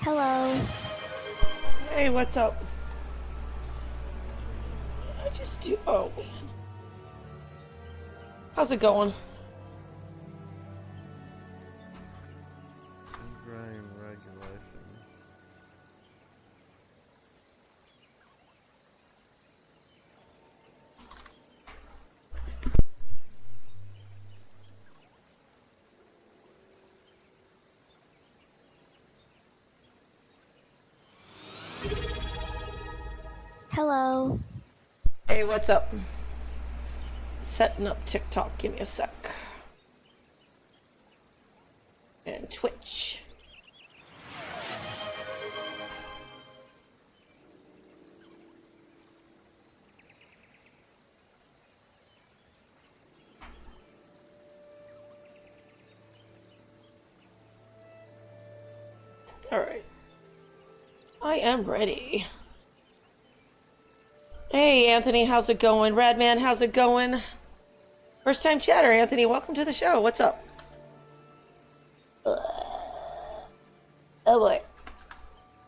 Hello. Hey, what's up? Oh, man. How's it going? Grain regulation. Hello. Hey, what's up? Setting up TikTok. Give me a sec. And Twitch. Alright. I am ready. Hey, Anthony, how's it going? Radman, how's it going? First time chatter, Anthony. Welcome to the show. What's up? Oh boy.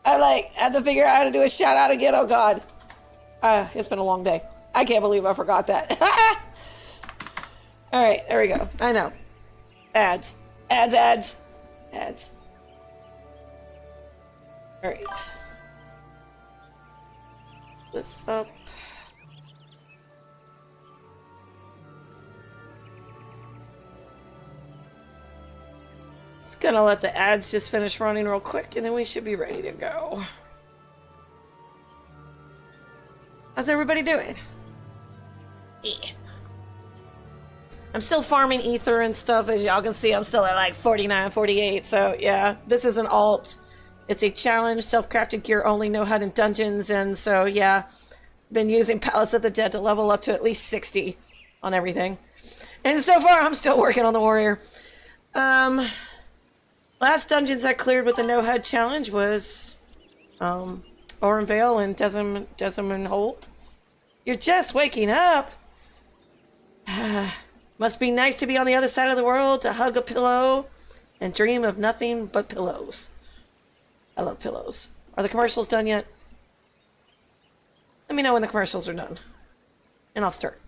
I had to figure out how to do a shout out again. Oh god. It's been a long day. I can't believe I forgot that. Alright, there we go. I know. Ads. Ads. Alright. This up. Just gonna let the ads just finish running real quick and then we should be ready to go. How's everybody doing? Yeah. I'm still farming Aether and stuff. As y'all can see, I'm still at like 49, 48. So yeah, this is an alt. It's a challenge, self-crafted gear only, no HUD in dungeons. And so yeah, been using Palace of the Dead to level up to at least 60 on everything. And so far, I'm still working on the warrior. Last dungeons I cleared with the no HUD challenge was Oren Vale and Desamon Holt. You're just waking up. Must be nice to be on the other side of the world, to hug a pillow and dream of nothing but pillows. I love pillows. Are the commercials done yet? Let me know when the commercials are done. And I'll start.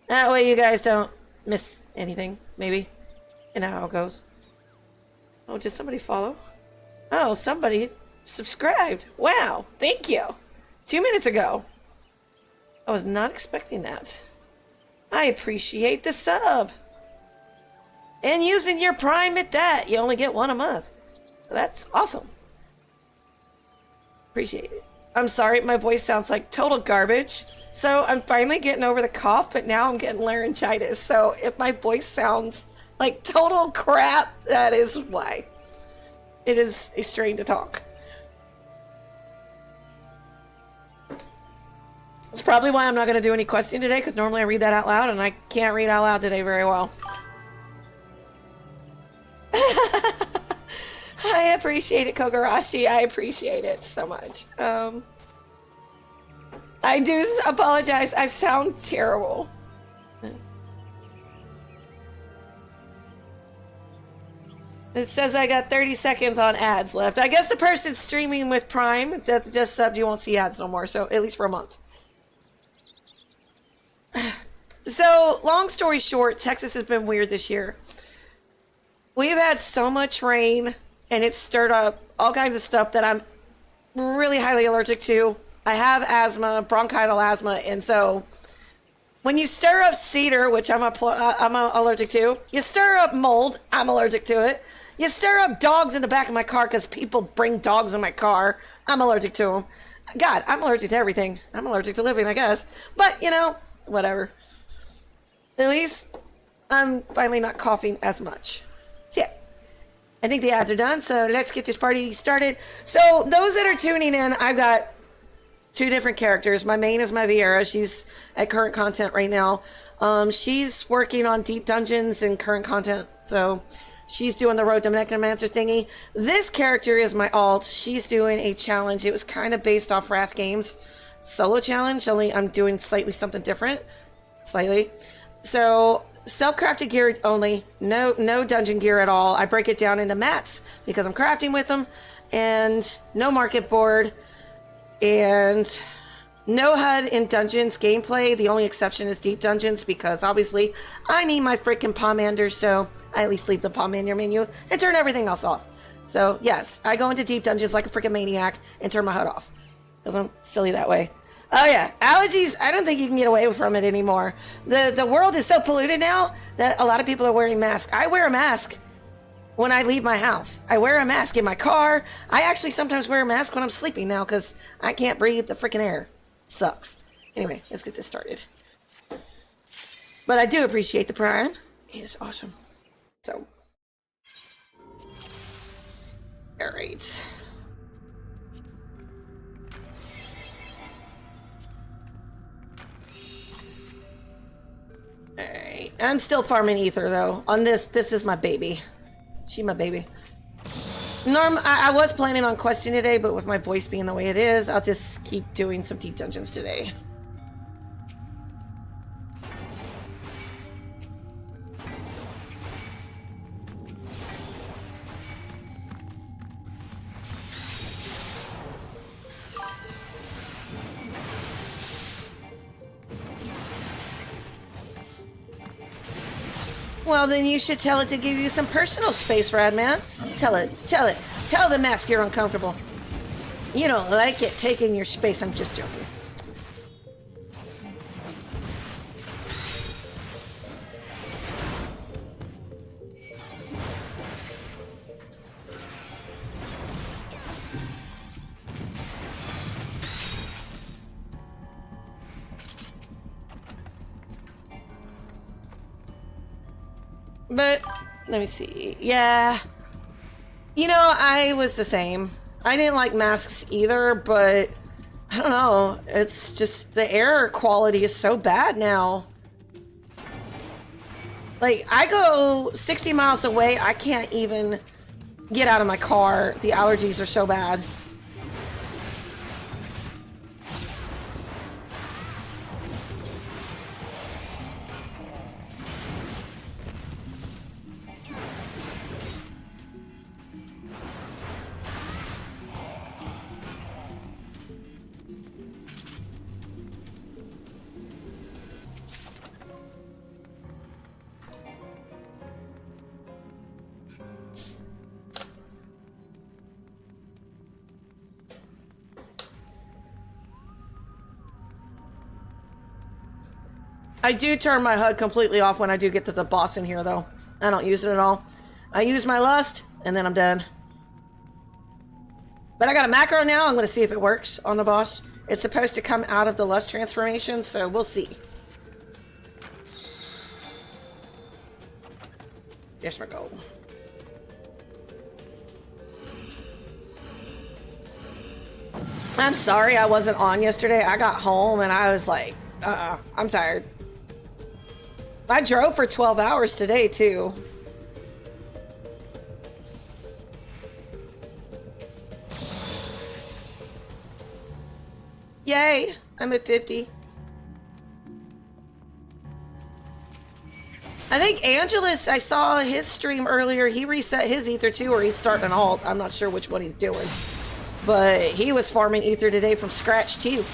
That way you guys don't miss anything, maybe. You know how it goes. Oh, did somebody follow? Oh, somebody subscribed. Wow, thank you. 2 minutes ago. I was not expecting that. I appreciate the sub. And using your Prime at that, you only get one a month. So that's awesome. Appreciate it. I'm sorry, my voice sounds like total garbage. So I'm finally getting over the cough, but now I'm getting laryngitis. So if my voice sounds like total crap, that is why. It is a strain to talk. It's probably why I'm not going to do any questing today, because normally I read that out loud, and I can't read out loud today very well. I appreciate it, Kogarashi. I appreciate it so much. I do apologize. I sound terrible. It says I got 30 seconds on ads left. I guess the person streaming with Prime that just subbed, you won't see ads no more, so at least for a month. So, long story short, Texas has been weird this year. We've had so much rain, and it's stirred up all kinds of stuff that I'm really highly allergic to. I have asthma, bronchial asthma, and so when you stir up cedar, which I'm allergic to, you stir up mold, I'm allergic to it. You stir up dogs in the back of my car because people bring dogs in my car, I'm allergic to them. God, I'm allergic to everything. I'm allergic to living, I guess. But, you know, whatever. At least I'm finally not coughing as much. So, yeah. I think the ads are done, so let's get this party started. So, those that are tuning in, I've got 2 different characters. My main is my Viera. She's at current content right now. She's working on deep dungeons and current content, so she's doing the Road to Necromancer thingy. This character is my alt. She's doing a challenge. It was kind of based off Wrath Games solo challenge, only I'm doing slightly something different. Slightly. So self-crafted gear only. No dungeon gear at all. I break it down into mats because I'm crafting with them, and no market board, and no HUD in dungeons gameplay. The only exception is deep dungeons because obviously I need my freaking Pomander, so I at least leave the Pomander menu and turn everything else off. So yes, I go into deep dungeons like a freaking maniac and turn my HUD off because I'm silly that way. Oh yeah, allergies, I don't think you can get away from it anymore. The world is so polluted now that a lot of people are wearing masks. I wear a mask when I leave my house. I wear a mask in my car. I actually sometimes wear a mask when I'm sleeping now because I can't breathe the freaking air. It sucks. Anyway, let's get this started. But I do appreciate the Prime. It is awesome. So. Alright. Alright, I'm still farming Aether though. On this is my baby. She my baby. I was planning on questing today, but with my voice being the way it is, I'll just keep doing some deep dungeons today. Well, then you should tell it to give you some personal space, Radman. Tell it. Tell the mask you're uncomfortable. You don't like it taking your space. I'm just joking. But, let me see. Yeah. You know, I was the same. I didn't like masks either, but I don't know. It's just the air quality is so bad now. Like, I go 60 miles away, I can't even get out of my car. The allergies are so bad. I do turn my HUD completely off when I do get to the boss in here, though. I don't use it at all. I use my lust, and then I'm done. But I got a macro now. I'm going to see if it works on the boss. It's supposed to come out of the lust transformation, so we'll see. There's my goal. I'm sorry I wasn't on yesterday. I got home and I was like, I'm tired. I drove for 12 hours today, too. Yay! I'm at 50. I think Angelus, I saw his stream earlier. He reset his Aether too, or he's starting an alt. I'm not sure which one he's doing. But he was farming Aether today from scratch too.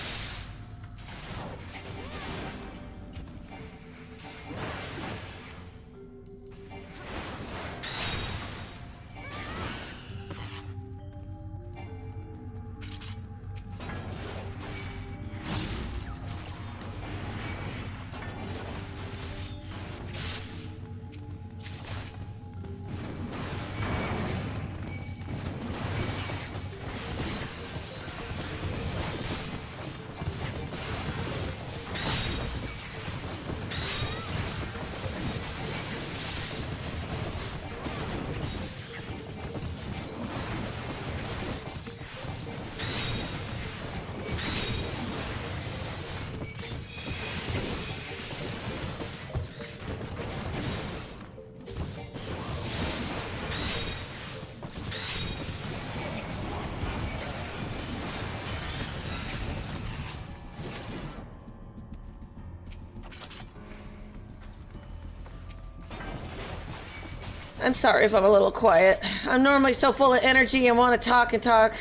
I'm sorry if I'm a little quiet. I'm normally so full of energy and want to talk and talk.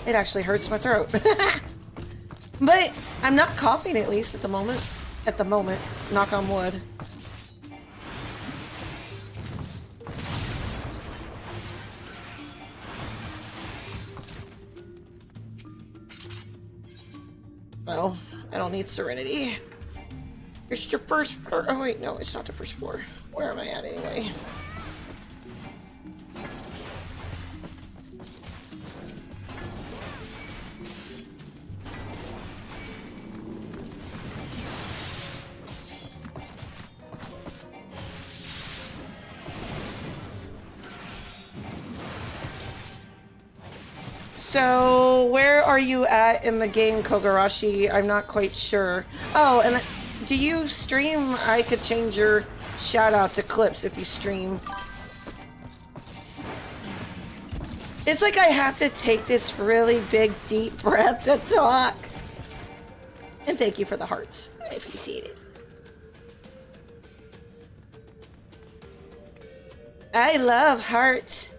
It actually hurts my throat. But I'm not coughing, at least at the moment. At the moment. Knock on wood. Well, I don't need Serenity. It's your first floor. Oh wait, no, it's not the first floor. Where am I at anyway? So, where are you at in the game, Kogarashi? I'm not quite sure. Oh, and do you stream? I could change your shout out to clips if you stream. It's like I have to take this really big, deep breath to talk. And thank you for the hearts. I appreciate it. I love hearts.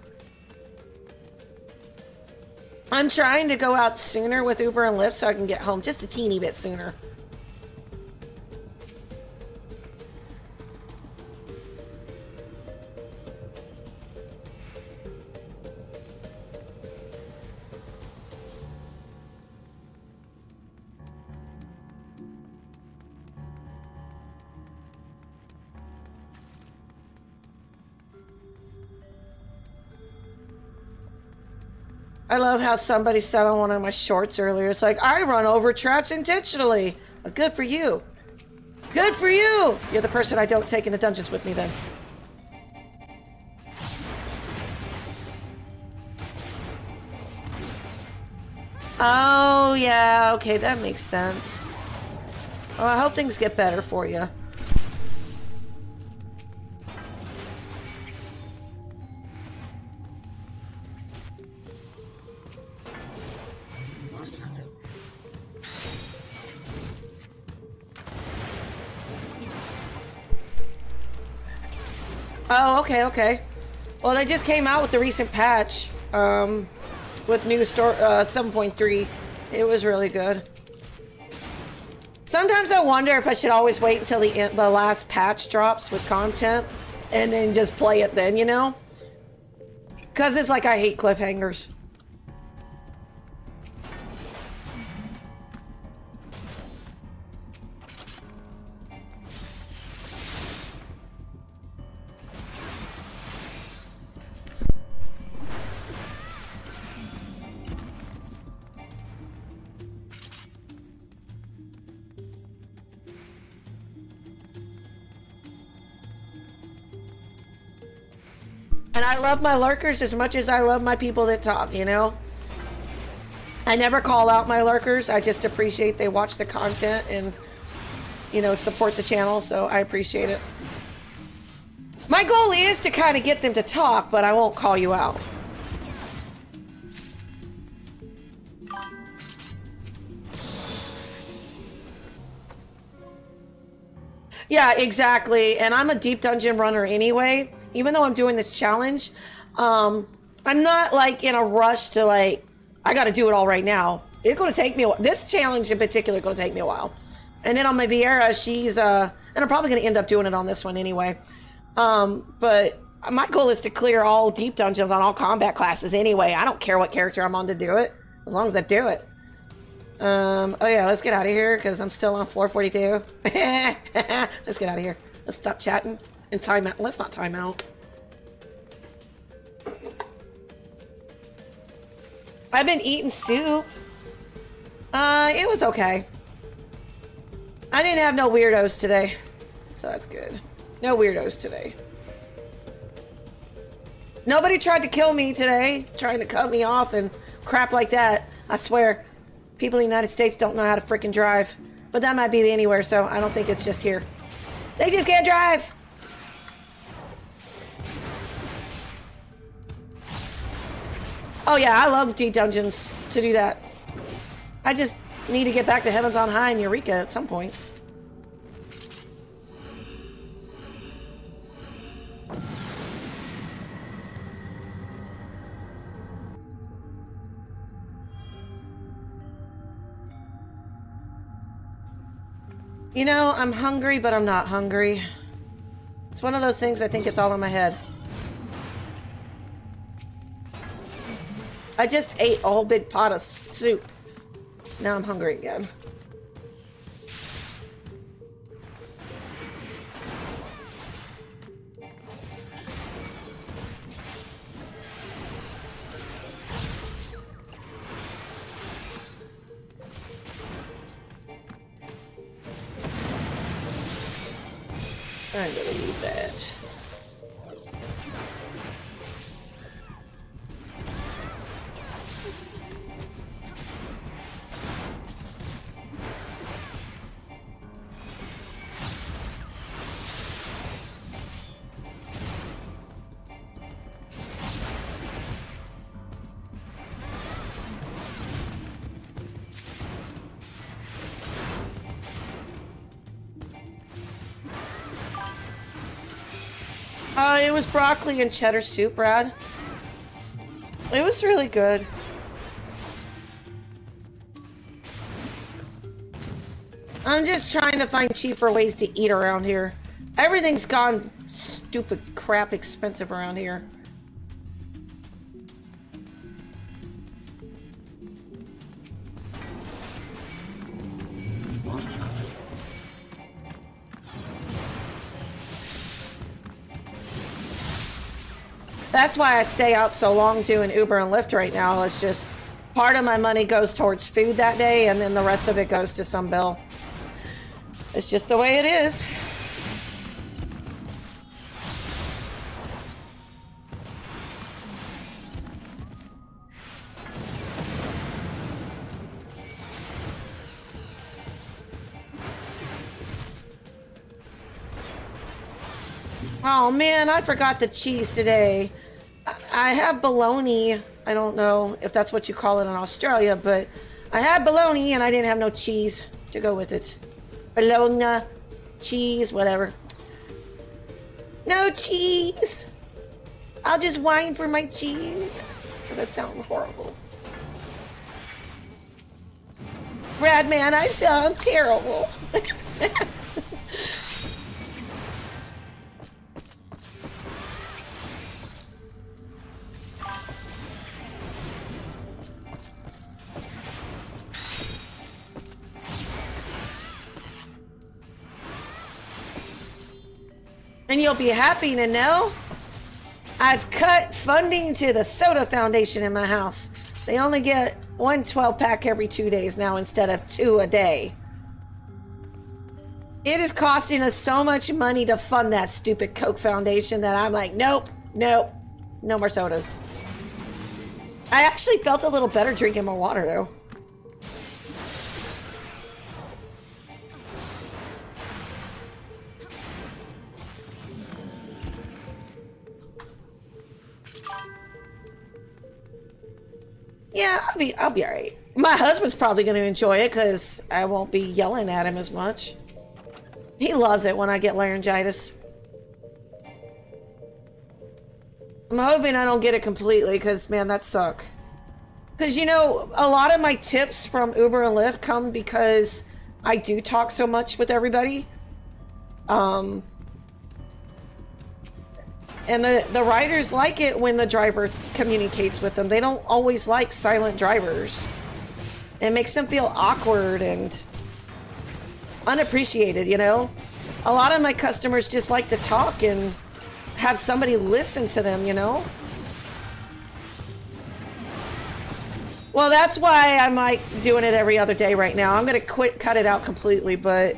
I'm trying to go out sooner with Uber and Lyft so I can get home just a teeny bit sooner. I love how somebody said on one of my shorts earlier, it's like, I run over traps intentionally. Well, good for you. Good for you! You're the person I don't take into dungeons with me then. Oh, yeah, okay, that makes sense. Well, I hope things get better for you. Oh, okay, okay. Well, they just came out with the recent patch, with new 7.3. It was really good. Sometimes I wonder if I should always wait until the last patch drops with content, and then just play it then, you know? Because it's like I hate cliffhangers. And I love my lurkers as much as I love my people that talk, you know? I never call out my lurkers. I just appreciate they watch the content and, you know, support the channel, so I appreciate it. My goal is to kind of get them to talk, but I won't call you out. Yeah, exactly. And I'm a deep dungeon runner anyway. Even though I'm doing this challenge, I'm not like in a rush to like, I got to do it all right now. It's going to take me a while. This challenge in particular is going to take me a while. And then on my Viera, she's, and I'm probably going to end up doing it on this one anyway. But my goal is to clear all deep dungeons on all combat classes anyway. I don't care what character I'm on to do it, as long as I do it. Oh yeah, let's get out of here because I'm still on floor 42. Let's get out of here. Let's stop chatting and time out. Let's not time out. I've been eating soup. It was okay. I didn't have no weirdos today, so that's good. No weirdos today. Nobody tried to kill me today, trying to cut me off and crap like that. I swear. People in the United States don't know how to freaking drive. But that might be anywhere, so I don't think it's just here. They just can't drive! Oh yeah, I love deep dungeons to do that. I just need to get back to Heavens on High in Eureka at some point. You know, I'm hungry, but I'm not hungry. It's one of those things I think it's all in my head. I just ate a whole big pot of soup. Now I'm hungry again. I'm gonna eat that. It was broccoli and cheddar soup, Brad. It was really good. I'm just trying to find cheaper ways to eat around here. Everything's gone stupid crap expensive around here. That's why I stay out so long doing Uber and Lyft right now. It's just part of my money goes towards food that day, and then the rest of it goes to some bill. It's just the way it is. Oh man, I forgot the cheese today. I have bologna. I don't know if that's what you call it in Australia, but I had bologna and I didn't have no cheese to go with it. Bologna, cheese, whatever. No cheese. I'll just whine for my cheese. Because that sounds horrible. Brad, man, I sound terrible. And you'll be happy to know I've cut funding to the Soda Foundation in my house. They only get one 12-pack every 2 days now instead of 2 a day. It is costing us so much money to fund that stupid Coke Foundation that I'm like, nope, nope, no more sodas. I actually felt a little better drinking more water though. Yeah, I'll be all right. My husband's probably going to enjoy it because I won't be yelling at him as much. He loves it when I get laryngitis. I'm hoping I don't get it completely because, man, that sucks. Because, you know, a lot of my tips from Uber and Lyft come because I do talk so much with everybody. And the riders like it when the driver communicates with them. They don't always like silent drivers. It makes them feel awkward and unappreciated, you know? A lot of my customers just like to talk and have somebody listen to them, you know? Well, that's why I'm like doing it every other day right now. I'm gonna cut it out completely, but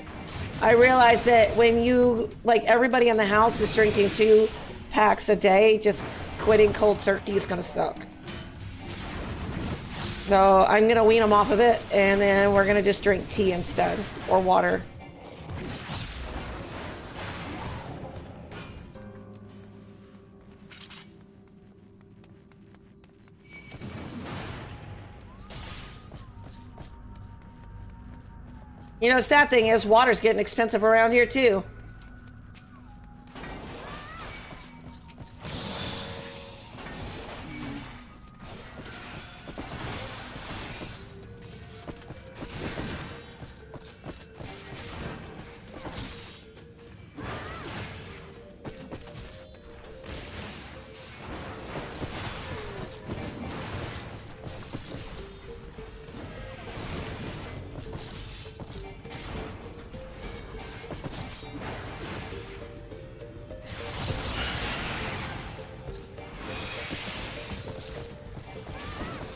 I realize that when you, like everybody in the house is drinking 2 packs a day, just quitting cold turkey is gonna suck. So I'm gonna wean them off of it, and then we're gonna just drink tea instead, or water. You know, sad thing is, water's getting expensive around here too.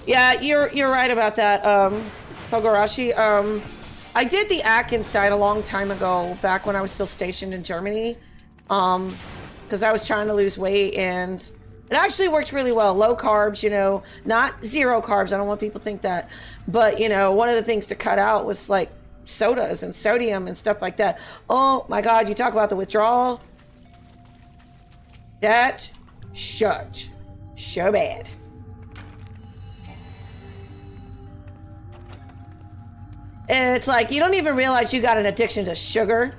Yeah, you're right about that, Togarashi. I did the Atkins diet a long time ago, back when I was still stationed in Germany, because I was trying to lose weight, and it actually works really well. Low carbs, you know, not zero carbs. I don't want people to think that, but you know, one of the things to cut out was like sodas and sodium and stuff like that. Oh my God, you talk about the withdrawal. That shut so bad. It's like you don't even realize you got an addiction to sugar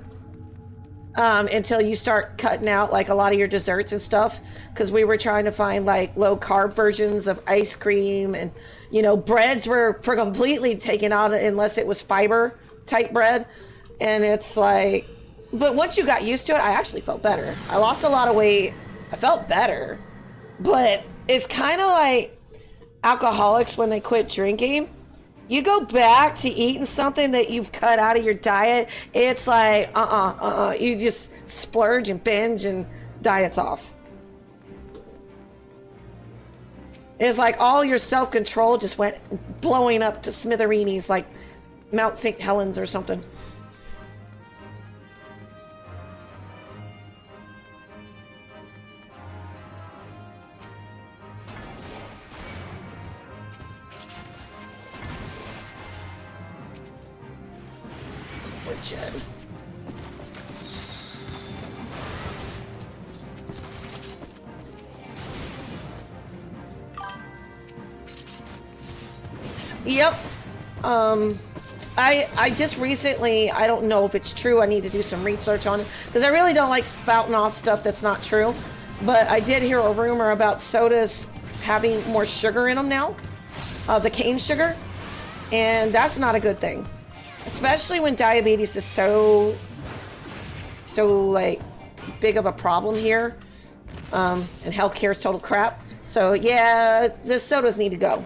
until you start cutting out like a lot of your desserts and stuff, because we were trying to find like low carb versions of ice cream, and you know, breads were completely taken out unless it was fiber type bread. And it's like, but once you got used to it, I actually felt better. I lost a lot of weight. I felt better. But it's kind of like alcoholics when they quit drinking. You go back to eating something that you've cut out of your diet, it's like, you just splurge and binge and diet's off. It's like all your self-control just went blowing up to smithereens like Mount St. Helens or something. Jen. Yep. I just recently, I don't know if it's true, I need to do some research on it, because I really don't like spouting off stuff that's not true, but I did hear a rumor about sodas having more sugar in them now, the cane sugar, and that's not a good thing. Especially when diabetes is so like big of a problem here, and healthcare is total crap. So yeah, the sodas need to go.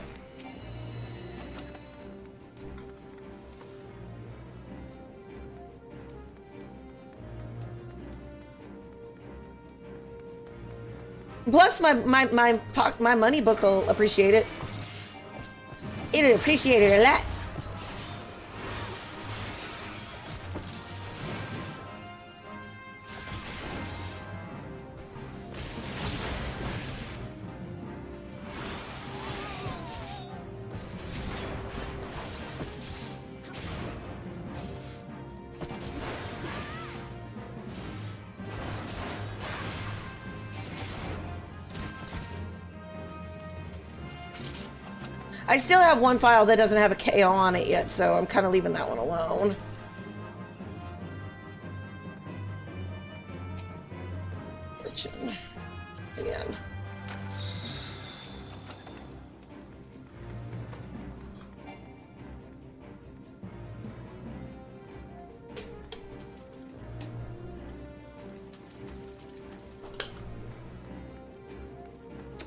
Plus, my money book will appreciate it. It'll appreciate it a lot. I still have one file that doesn't have a KO on it yet, so I'm kind of leaving that one alone. Again.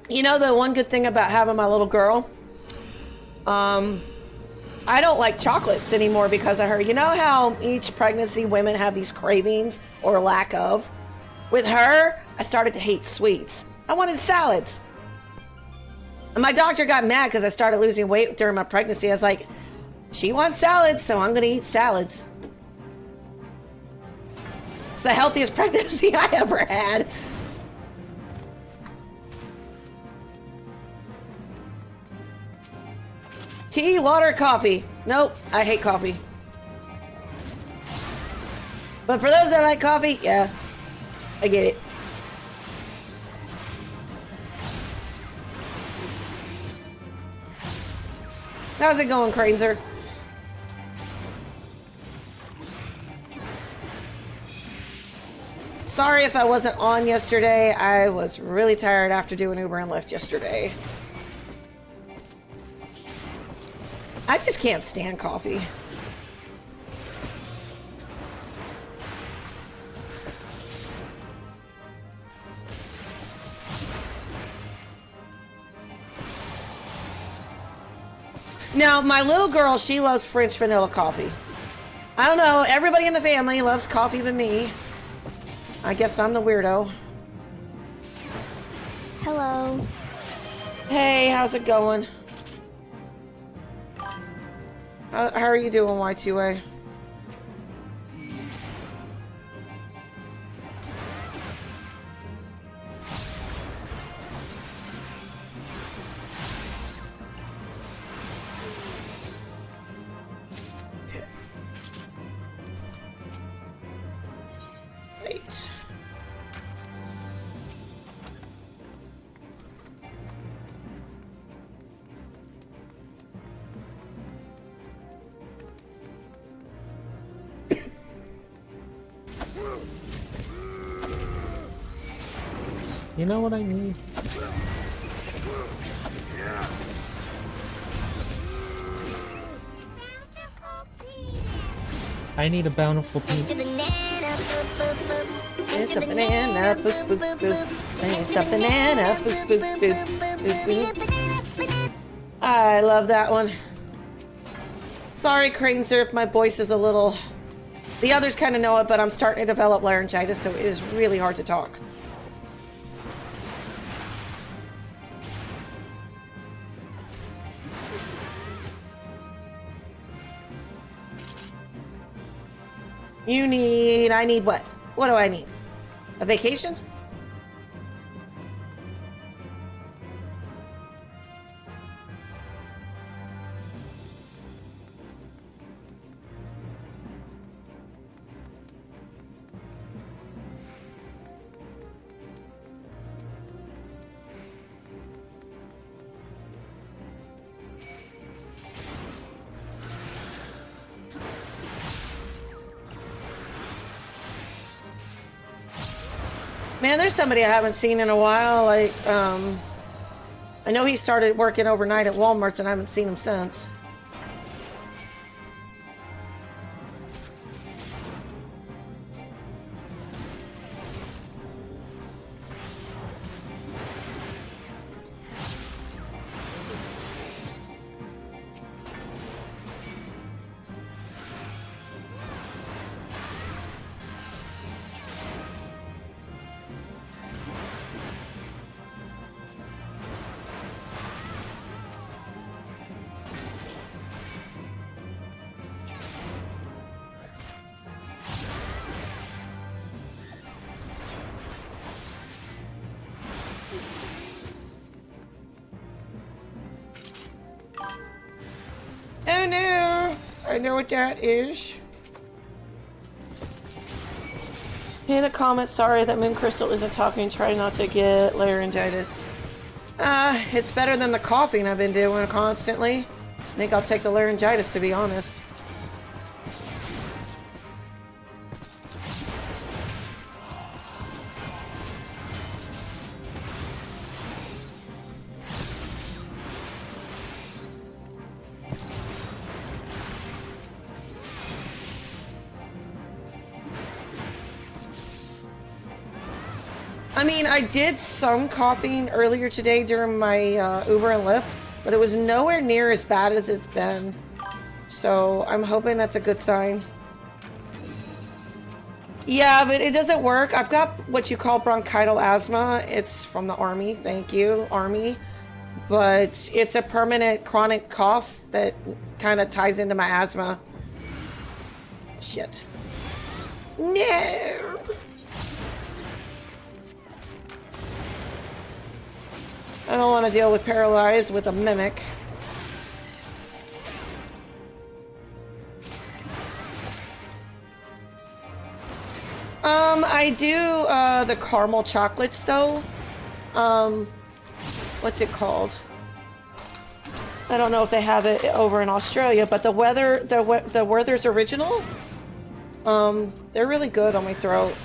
You know, the one good thing about having my little girl, I don't like chocolates anymore because of her. You know how each pregnancy women have these cravings or lack of? With her, I started to hate sweets. I wanted salads. And my doctor got mad because I started losing weight during my pregnancy. I was like, she wants salads, so I'm going to eat salads. It's the healthiest pregnancy I ever had. Tea, water, coffee. Nope, I hate coffee. But for those that like coffee, yeah, I get it. How's it going, Craneser? Sorry if I wasn't on yesterday. I was really tired after doing Uber and Lyft yesterday. I just can't stand coffee. Now, my little girl, she loves French vanilla coffee. I don't know, everybody in the family loves coffee but me. I guess I'm the weirdo. Hello. Hey, how's it going? How are you doing, Y2A? Wait. You know what I need? I need a bountiful peach. It's a banana, boop, boop, boop. It's a banana, boop, boop, boop, boop, boop. I love that one. Sorry, Crane Sir, if my voice is a little... The others kind of know it, but I'm starting to develop laryngitis, so it is really hard to talk. I need what? What do I need? A vacation? Man, there's somebody I haven't seen in a while. Like, I know he started working overnight at Walmart's and I haven't seen him since. Oh no! I know what that is. In a comment, sorry that Moon Crystal isn't talking. Try not to get laryngitis. It's better than the coughing I've been doing constantly. I think I'll take the laryngitis, to be honest. I mean, I did some coughing earlier today during my Uber and Lyft, but it was nowhere near as bad as it's been. So I'm hoping that's a good sign. Yeah, but it doesn't work. I've got what you call bronchial asthma. It's from the Army. Thank you, Army. But it's a permanent chronic cough that kind of ties into my asthma. Shit. No! I don't want to deal with paralyzed with a mimic. I do the caramel chocolates though. What's it called? I don't know if they have it over in Australia, but the Werther's Original. They're really good on my throat.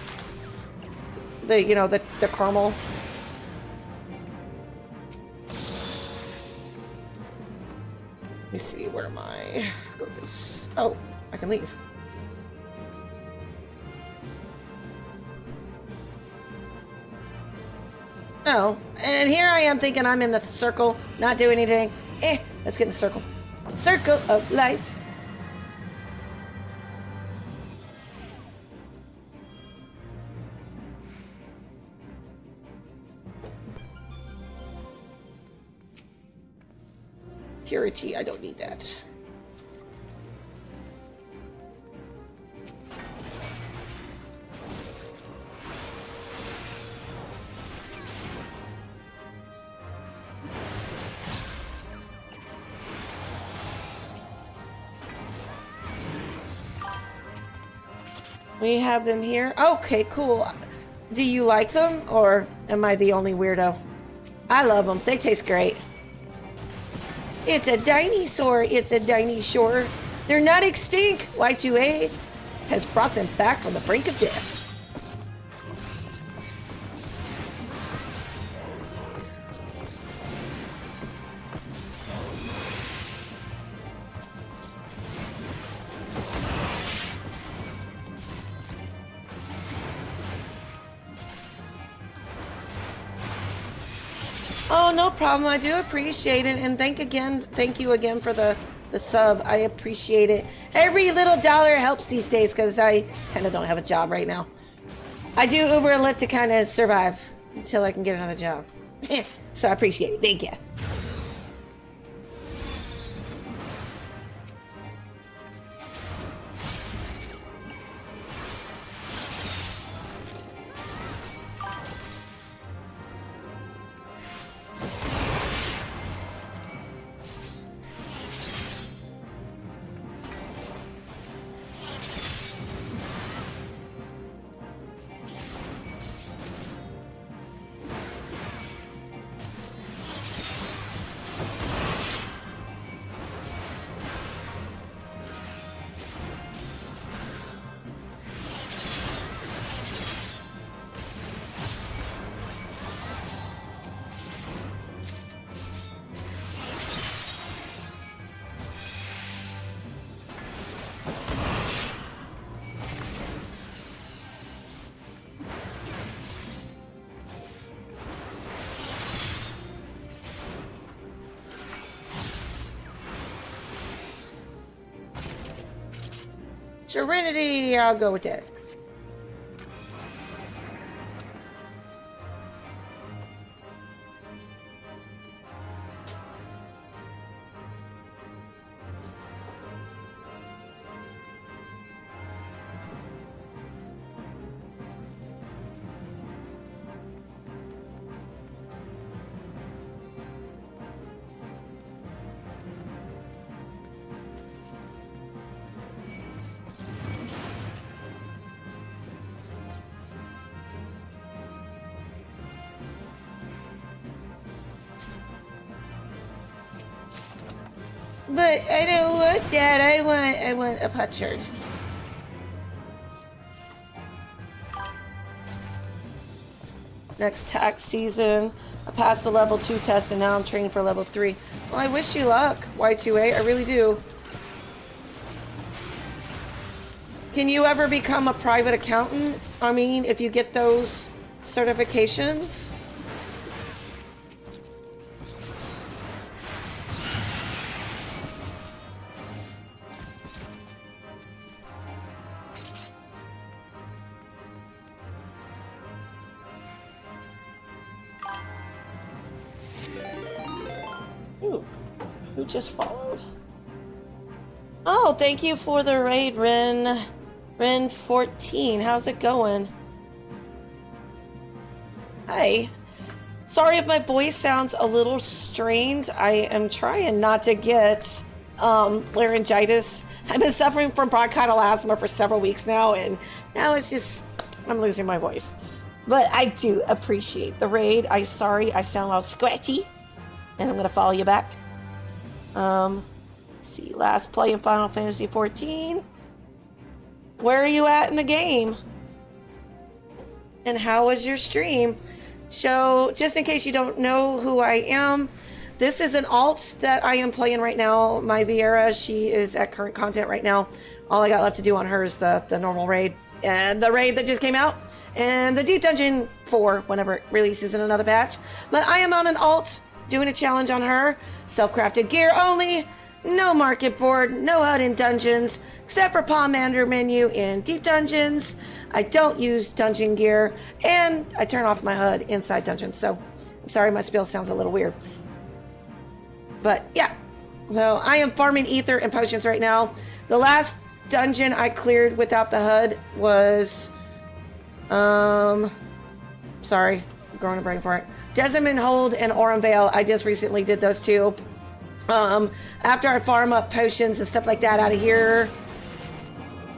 The caramel. Let me see, where am I? Oh, I can leave. Oh, and here I am thinking I'm in the circle, not doing anything. Let's get in the circle. Circle of life. Purity, I don't need that. We have them here. Okay, cool. Do you like them, or am I the only weirdo? I love them. They taste great. It's a dinosaur. It's a dinosaur. They're not extinct. Y2A has brought them back from the brink of death. Oh, no problem. I do appreciate it, and thank you again for the sub. I appreciate it. Every little dollar helps these days because I kind of don't have a job right now. I do Uber and Lyft to kind of survive until I can get another job. So I appreciate it. Thank you. Serenity, I'll go with that. But I don't want that. I want a Putchard. Next tax season, I passed the level 2 test and now I'm training for level 3. Well, I wish you luck, Y2A. I really do. Can you ever become a private accountant? I mean, if you get those certifications? Ooh, who just followed? Oh, thank you for the raid, Ren 14. How's it going? Hi. Sorry if my voice sounds a little strained. I am trying not to get laryngitis. I've been suffering from bronchial asthma for several weeks now, and now it's just, I'm losing my voice. But I do appreciate the raid. Sorry I sound all scratchy, and I'm gonna follow you back. Let's see, last play in Final Fantasy XIV. Where are you at in the game? And how was your stream? So, just in case you don't know who I am, this is an alt that I am playing right now. My Viera, she is at current content right now. All I got left to do on her is the normal raid. And the raid that just came out. And the Deep Dungeon 4, whenever it releases in another patch. But I am on an alt, doing a challenge on her. Self-crafted gear only. No market board, no HUD in dungeons, except for Pomander menu in deep dungeons. I don't use dungeon gear, and I turn off my HUD inside dungeons. So, I'm sorry my spiel sounds a little weird. But, yeah. So, I am farming Aether and potions right now. The last dungeon I cleared without the HUD was... sorry. I'm growing a brain for it. Desmond Hold and Aurum Vale. I just recently did those two. After I farm up potions and stuff like that out of here,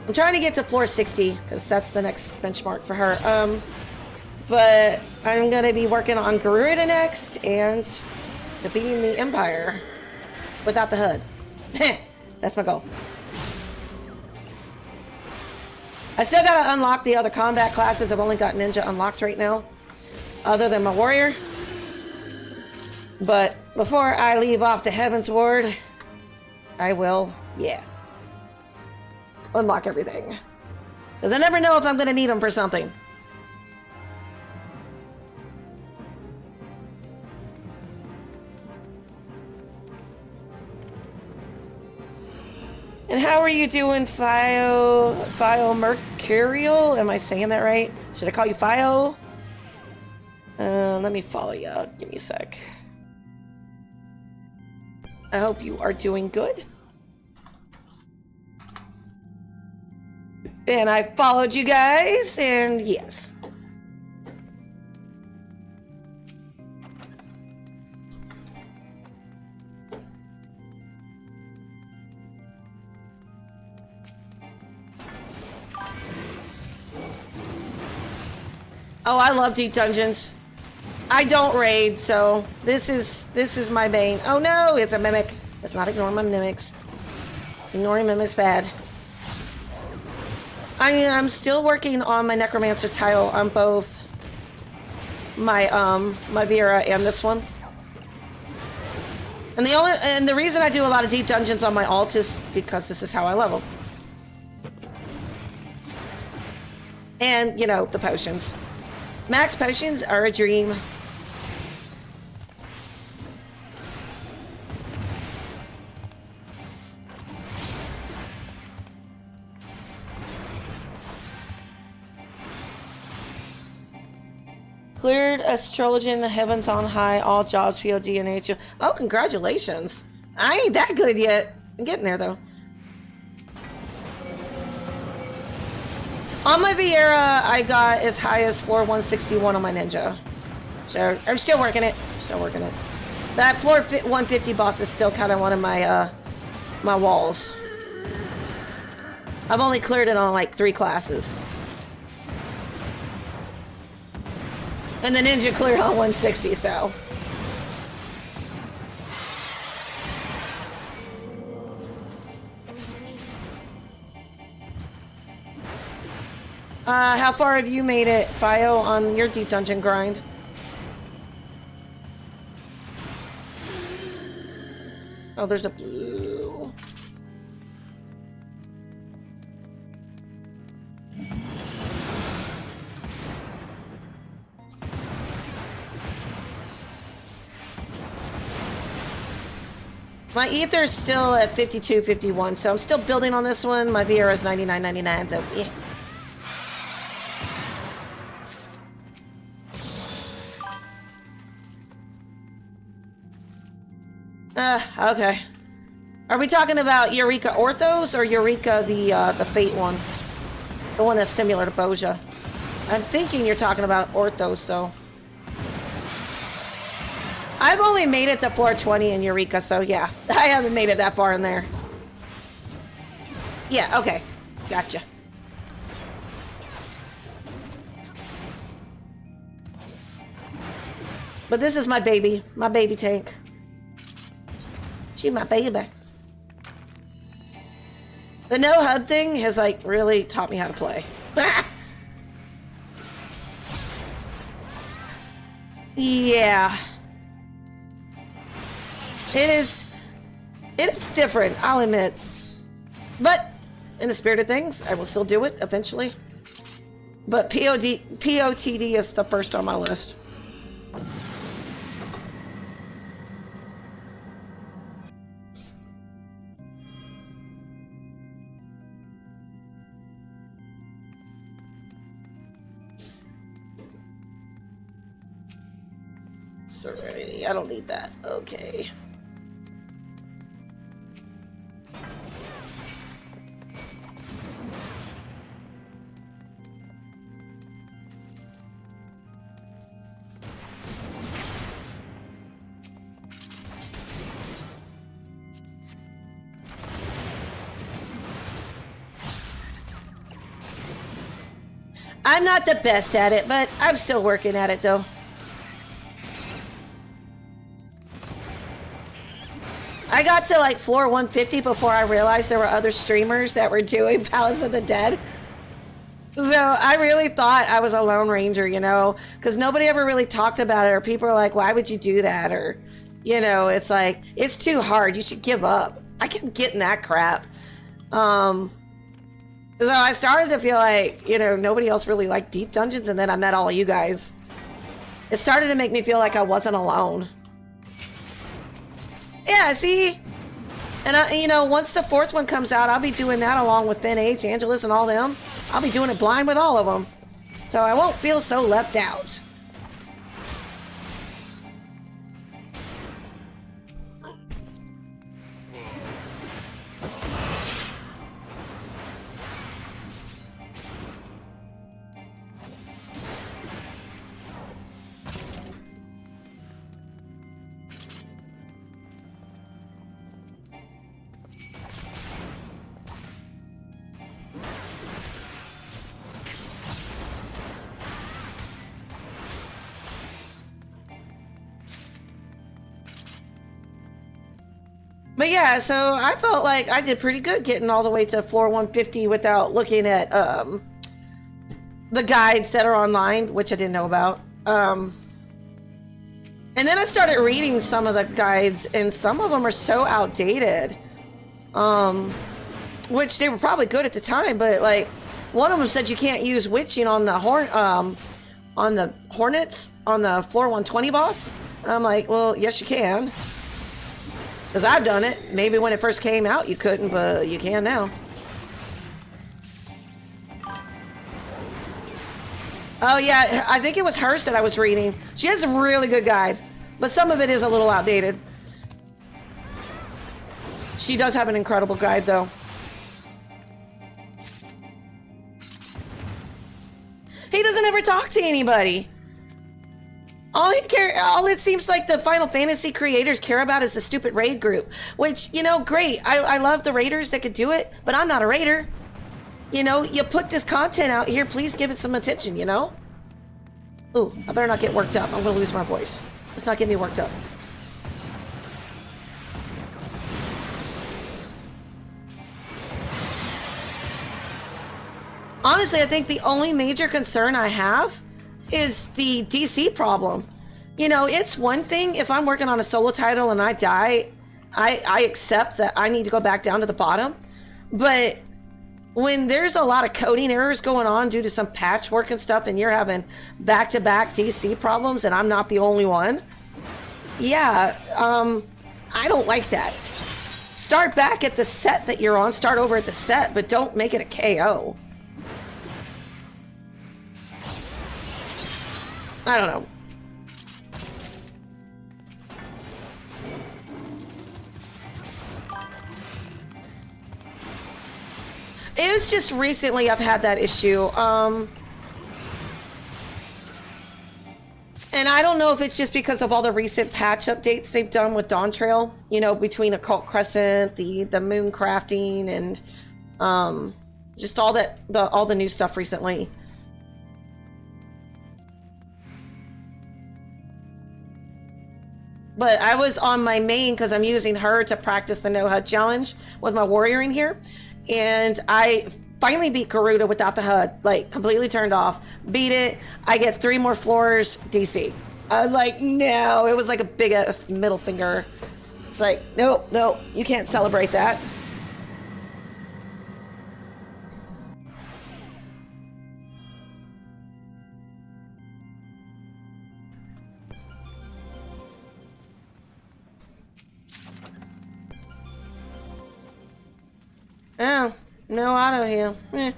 I'm trying to get to floor 60, because that's the next benchmark for her. But I'm going to be working on Garuda next, and defeating the Empire without the HUD. That's my goal. I still got to unlock the other combat classes. I've only got Ninja unlocked right now, other than my Warrior. But before I leave off to Heaven's Ward, I will, unlock everything. Because I never know if I'm going to need them for something. And how are you doing, Fio Mercurial? Am I saying that right? Should I call you Fio? Let me follow you. Give me a sec. I hope you are doing good. And I followed you guys, and yes. Oh, I love deep dungeons. I don't raid, so this is my bane. Oh no, it's a mimic. Let's not ignore my mimics. Ignoring mimics bad. I'm still working on my necromancer title on both my my Vera and this one. And the reason I do a lot of deep dungeons on my alt is because this is how I level. And you know, the potions. Max potions are a dream. Cleared astrologian, heavens on high, all jobs, POD and HO. Oh, congratulations. I ain't that good yet. I'm getting there though. On my Vieira, I got as high as floor 161 on my Ninja. So, I'm still working it. Still working it. That floor 150 boss is still kind of one of my, my walls. I've only cleared it on like 3 classes. And the Ninja cleared on 160, so. How far have you made it, Fio, on your deep dungeon grind? Oh, there's a blue. My Aether is still at 52, 51, so I'm still building on this one. My VR is 99.99, so yeah. Okay. Are we talking about Eureka Orthos or Eureka the Fate one? The one that's similar to Boja. I'm thinking you're talking about Orthos, though. I've only made it to floor 20 in Eureka, so yeah. I haven't made it that far in there. Yeah, okay. Gotcha. But this is my baby tank. She my baby. The no HUD thing has like really taught me how to play. Yeah. It is different, I'll admit. But in the spirit of things, I will still do it eventually. But POTD is the first on my list. Serenity, I don't need that. Okay. I'm not the best at it, but I'm still working at it though. I got to like floor 150 before I realized there were other streamers that were doing Palace of the Dead. So I really thought I was a Lone Ranger, you know, because nobody ever really talked about it, or people are like, why would you do that? Or, you know, it's like, it's too hard. You should give up. I kept getting that crap. So I started to feel like, you know, nobody else really liked deep dungeons, and then I met all of you guys. It started to make me feel like I wasn't alone. Yeah, see? And, you know, once the 4th one comes out, I'll be doing that along with Ben H, Angelus, and all them. I'll be doing it blind with all of them. So I won't feel so left out. But yeah, so I felt like I did pretty good getting all the way to floor 150 without looking at the guides that are online, which I didn't know about. And then I started reading some of the guides, and some of them are so outdated. Which they were probably good at the time, but like one of them said you can't use witching on the hornets on the floor 120 boss. And I'm like, well, yes you can. Because I've done it. Maybe when it first came out you couldn't, but you can now. Oh yeah, I think it was hers that I was reading. She has a really good guide, but some of it is a little outdated. She does have an incredible guide though. He doesn't ever talk to anybody. All it seems like the Final Fantasy creators care about is the stupid raid group, which, you know, great. I love the raiders that could do it, but I'm not a raider. You know, you put this content out here, please give it some attention, you know? Ooh, I better not get worked up. I'm gonna lose my voice. Let's not get me worked up. Honestly, I think the only major concern I have is the DC problem. You know, it's one thing if I'm working on a solo title and I die, I accept that I need to go back down to the bottom. But when there's a lot of coding errors going on due to some patchwork and stuff, and you're having back-to-back DC problems and I'm not the only one, yeah, I don't like that. Start back at the set that you're on, start over at the set, but don't make it a KO. I don't know. It was just recently I've had that issue. And I don't know if it's just because of all the recent patch updates they've done with Dawn Trail, you know, between Occult Crescent, the moon crafting, and just all the new stuff recently. But I was on my main because I'm using her to practice the No HUD challenge with my warrior in here. And I finally beat Garuda without the HUD, like completely turned off. Beat it. I get 3 more floors DC. I was like, no. It was like a big middle finger. It's like, no, you can't celebrate that. Oh, no auto heal. Eh.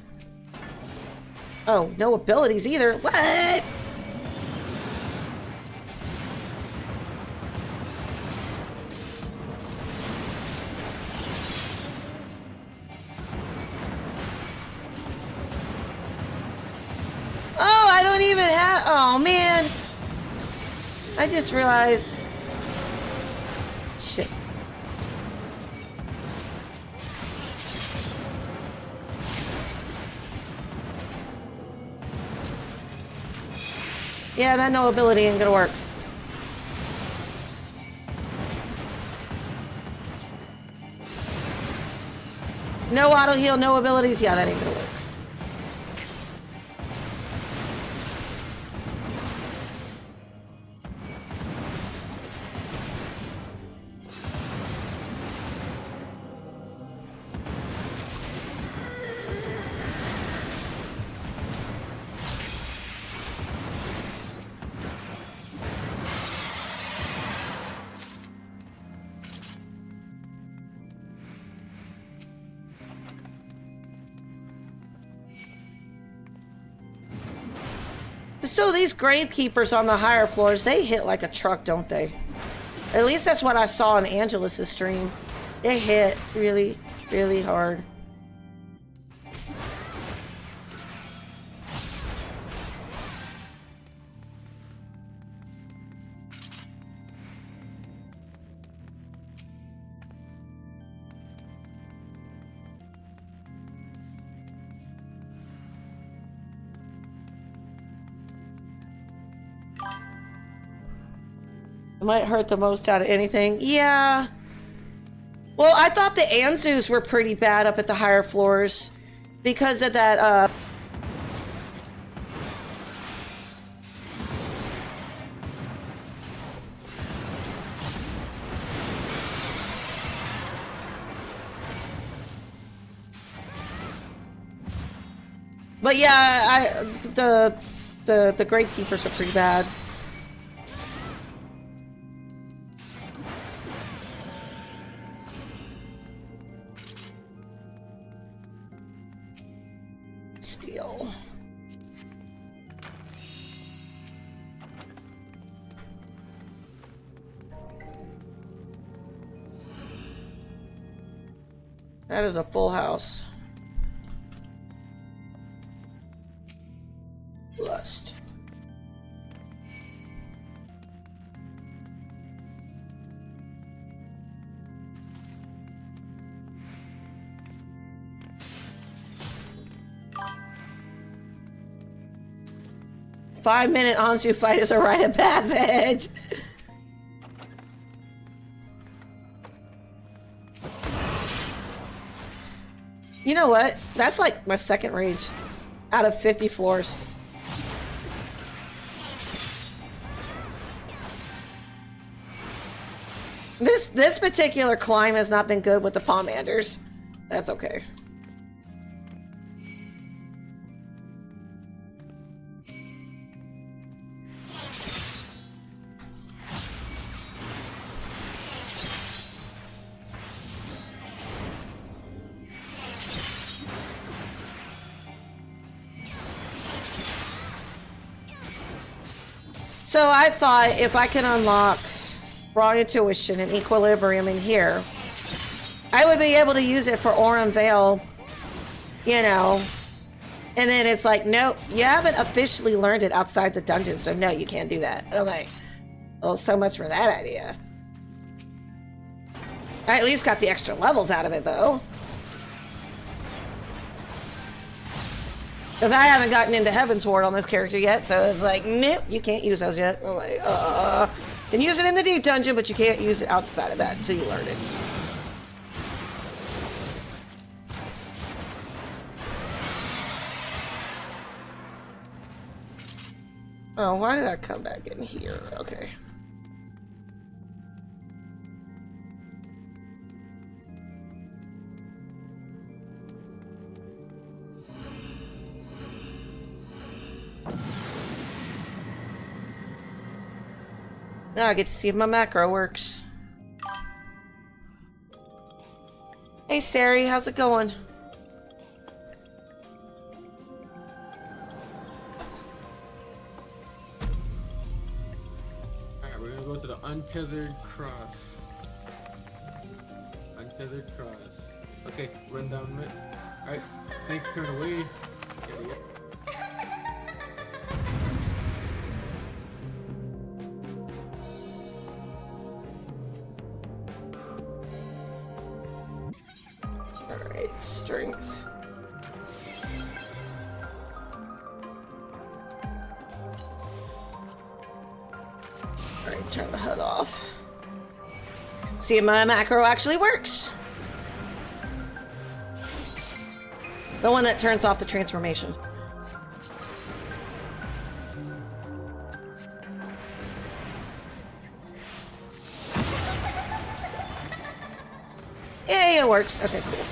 Oh, no abilities either. What? Oh, I don't even have... Oh, man. I just realized... Shit. Yeah, that no ability ain't gonna work. No auto heal, no abilities. Yeah, that ain't gonna work. So these gravekeepers on the higher floors, they hit like a truck, don't they? At least that's what I saw on Angelus's stream. They hit really, really hard. It might hurt the most out of anything. Yeah. Well, I thought the Anzus were pretty bad up at the higher floors because of that, But yeah, the gravekeepers are pretty bad. Steel. That is a full house. Lust. Five-minute Anzu fight is a rite of passage. You know what? That's like my second rage out of 50 floors. This particular climb has not been good with the Pomanders. That's okay. So I thought if I could unlock Raw Intuition and Equilibrium in here, I would be able to use it for Aurum Vale, you know. And then it's like, nope, you haven't officially learned it outside the dungeon, so no, you can't do that. And I'm like, well, so much for that idea. I at least got the extra levels out of it, though. Because I haven't gotten into Heaven's Ward on this character yet, so it's like, nope, you can't use those yet. I'm like, can use it in the deep dungeon, but you can't use it outside of that until you learn it. Oh, why did I come back in here? Okay. Now I get to see if my macro works. Hey Sari, how's it going? Alright, we're gonna go to the untethered cross. Untethered cross. Okay, run down right. Alright, thanks, turn away. There we go. Alright, strength. that off. See if my macro actually works. The one that turns off the transformation. Yay, it works. Okay, cool.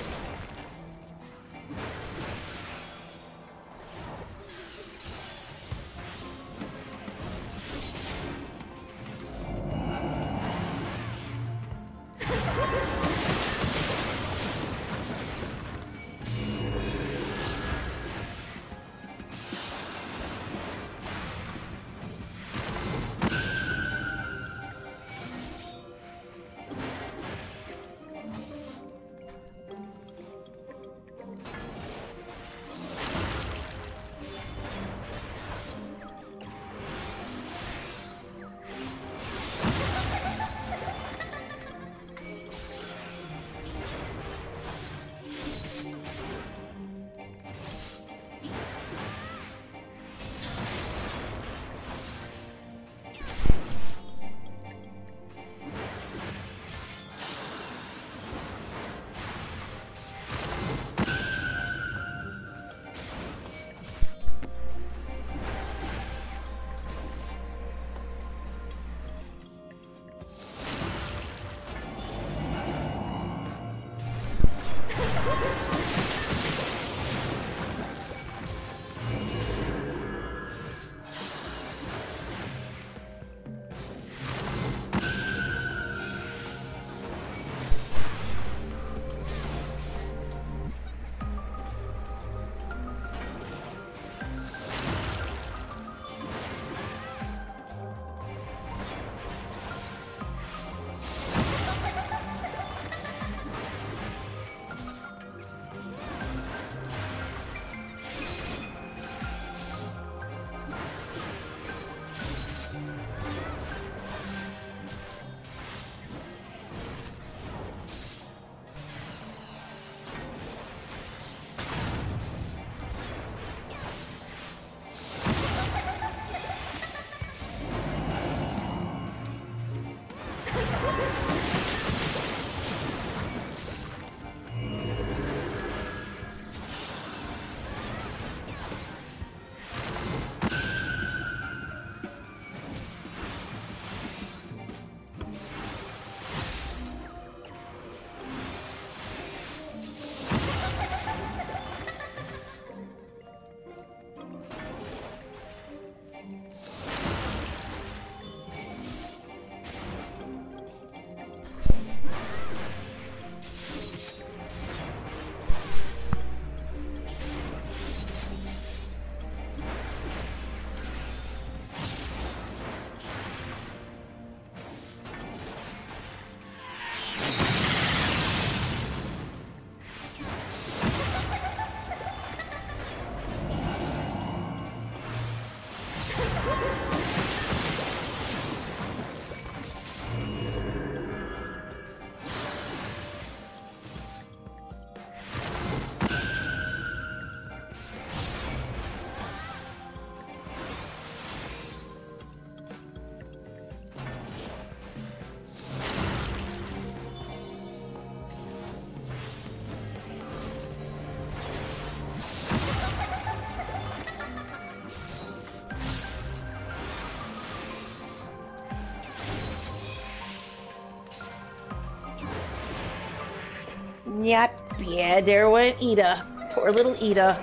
Yep, yeah, there went Ida. Poor little Ida.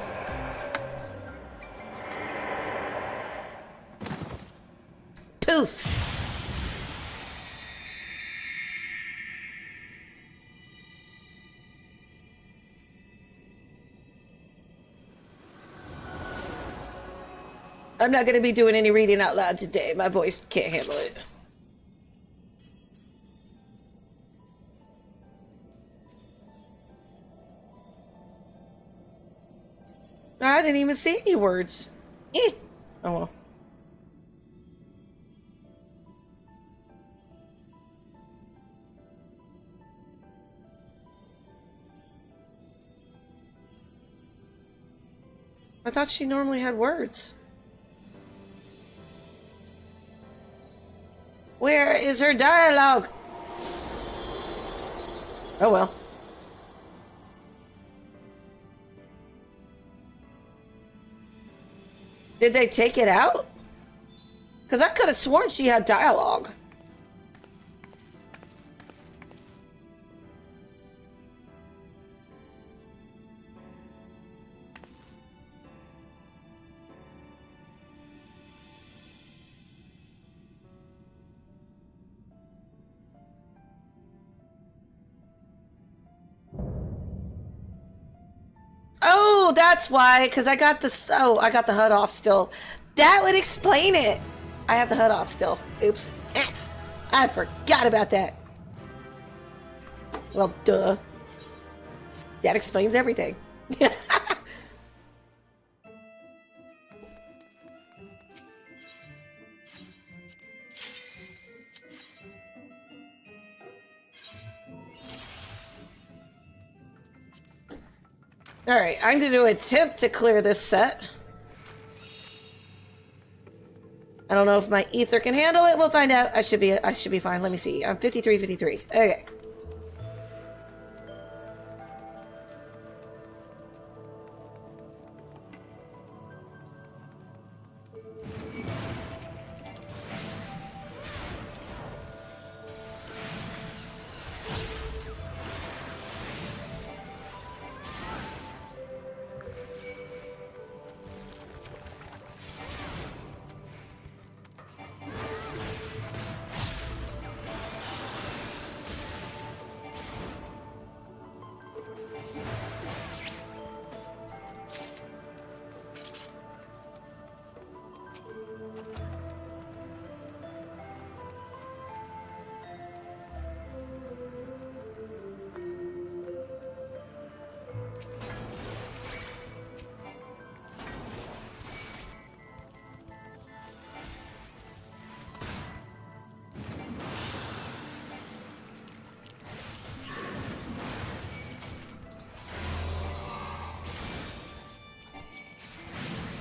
Poof! I'm not going to be doing any reading out loud today. My voice can't handle it. I didn't even see any words. Eh. Oh well. I thought she normally had words. Wait. Where is her dialogue? Oh well. Did they take it out? Because I could have sworn she had dialogue. Oh, that's why, because I got the I got the HUD off still. That would explain it. I have the HUD off still. Oops. I forgot about that. Well, duh. That explains everything. Alright, I'm going to attempt to clear this set. I don't know if my Aether can handle it. We'll find out. I should be fine. Let me see. I'm 53. Okay.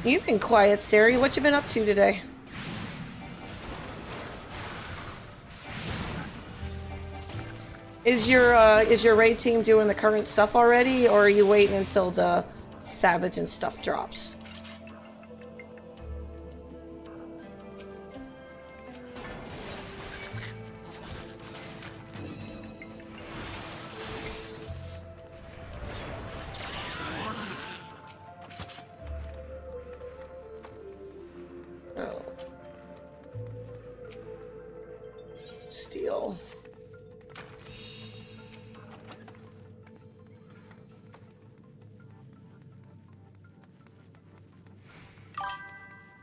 You've been quiet, Siri. What you been up to today? Is your raid team doing the current stuff already, or are you waiting until the Savage and stuff drops? Oh. Steel.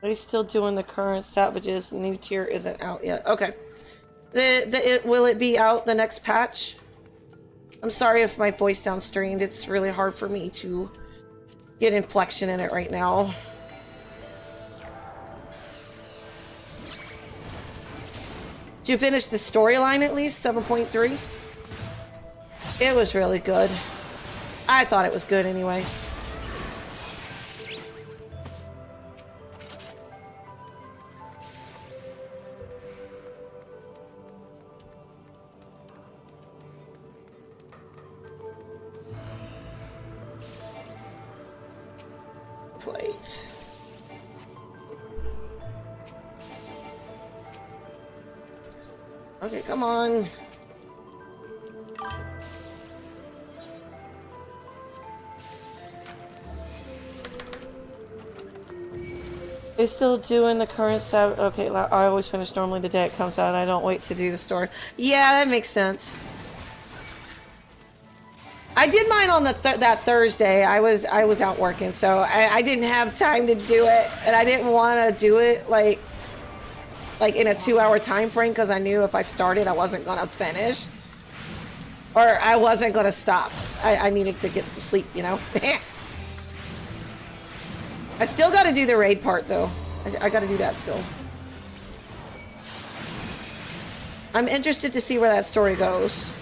Are you still doing the current Savages? New tier isn't out yet. Okay. Will it be out the next patch? I'm sorry if my voice sounds strained. It's really hard for me to get inflection in it right now. Did you finish the storyline at least? 7.3? It was really good. I thought it was good anyway. Plate. Okay, come on. They're still doing the current okay, I always finish normally the day it comes out. I don't wait to do the story. Yeah, that makes sense. I did mine on that Thursday. I was out working, so I didn't have time to do it, and I didn't want to do it like in a 2-hour time frame because I knew if I started, I wasn't gonna finish, or I wasn't gonna stop. I needed to get some sleep, you know. I still got to do the raid part though. I got to do that still. I'm interested to see where that story goes.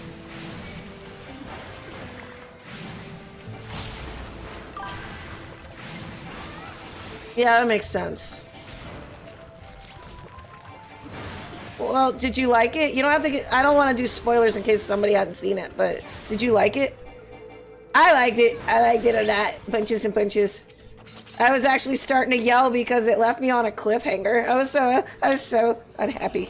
Yeah, that makes sense. Well, did you like it? You don't have to get, I don't want to do spoilers in case somebody hadn't seen it, but did you like it? I liked it. I liked it a lot. Bunches and bunches. I was actually starting to yell because it left me on a cliffhanger. I was so unhappy.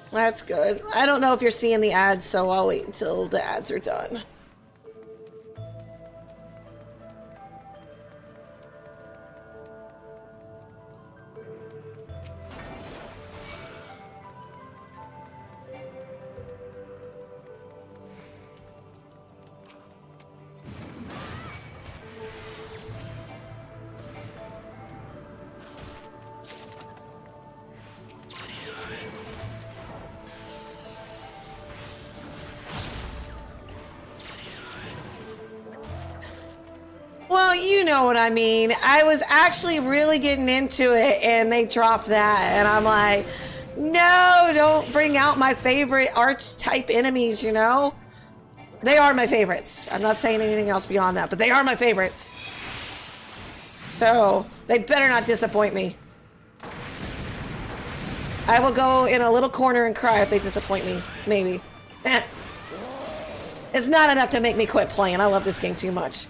That's good. I don't know if you're seeing the ads, so I'll wait until the ads are done. Well, you know what I mean. I was actually really getting into it and they dropped that and I'm like, no, don't bring out my favorite archetype enemies, you know? They are my favorites. I'm not saying anything else beyond that, but they are my favorites. So, they better not disappoint me. I will go in a little corner and cry if they disappoint me. Maybe. It's not enough to make me quit playing. I love this game too much.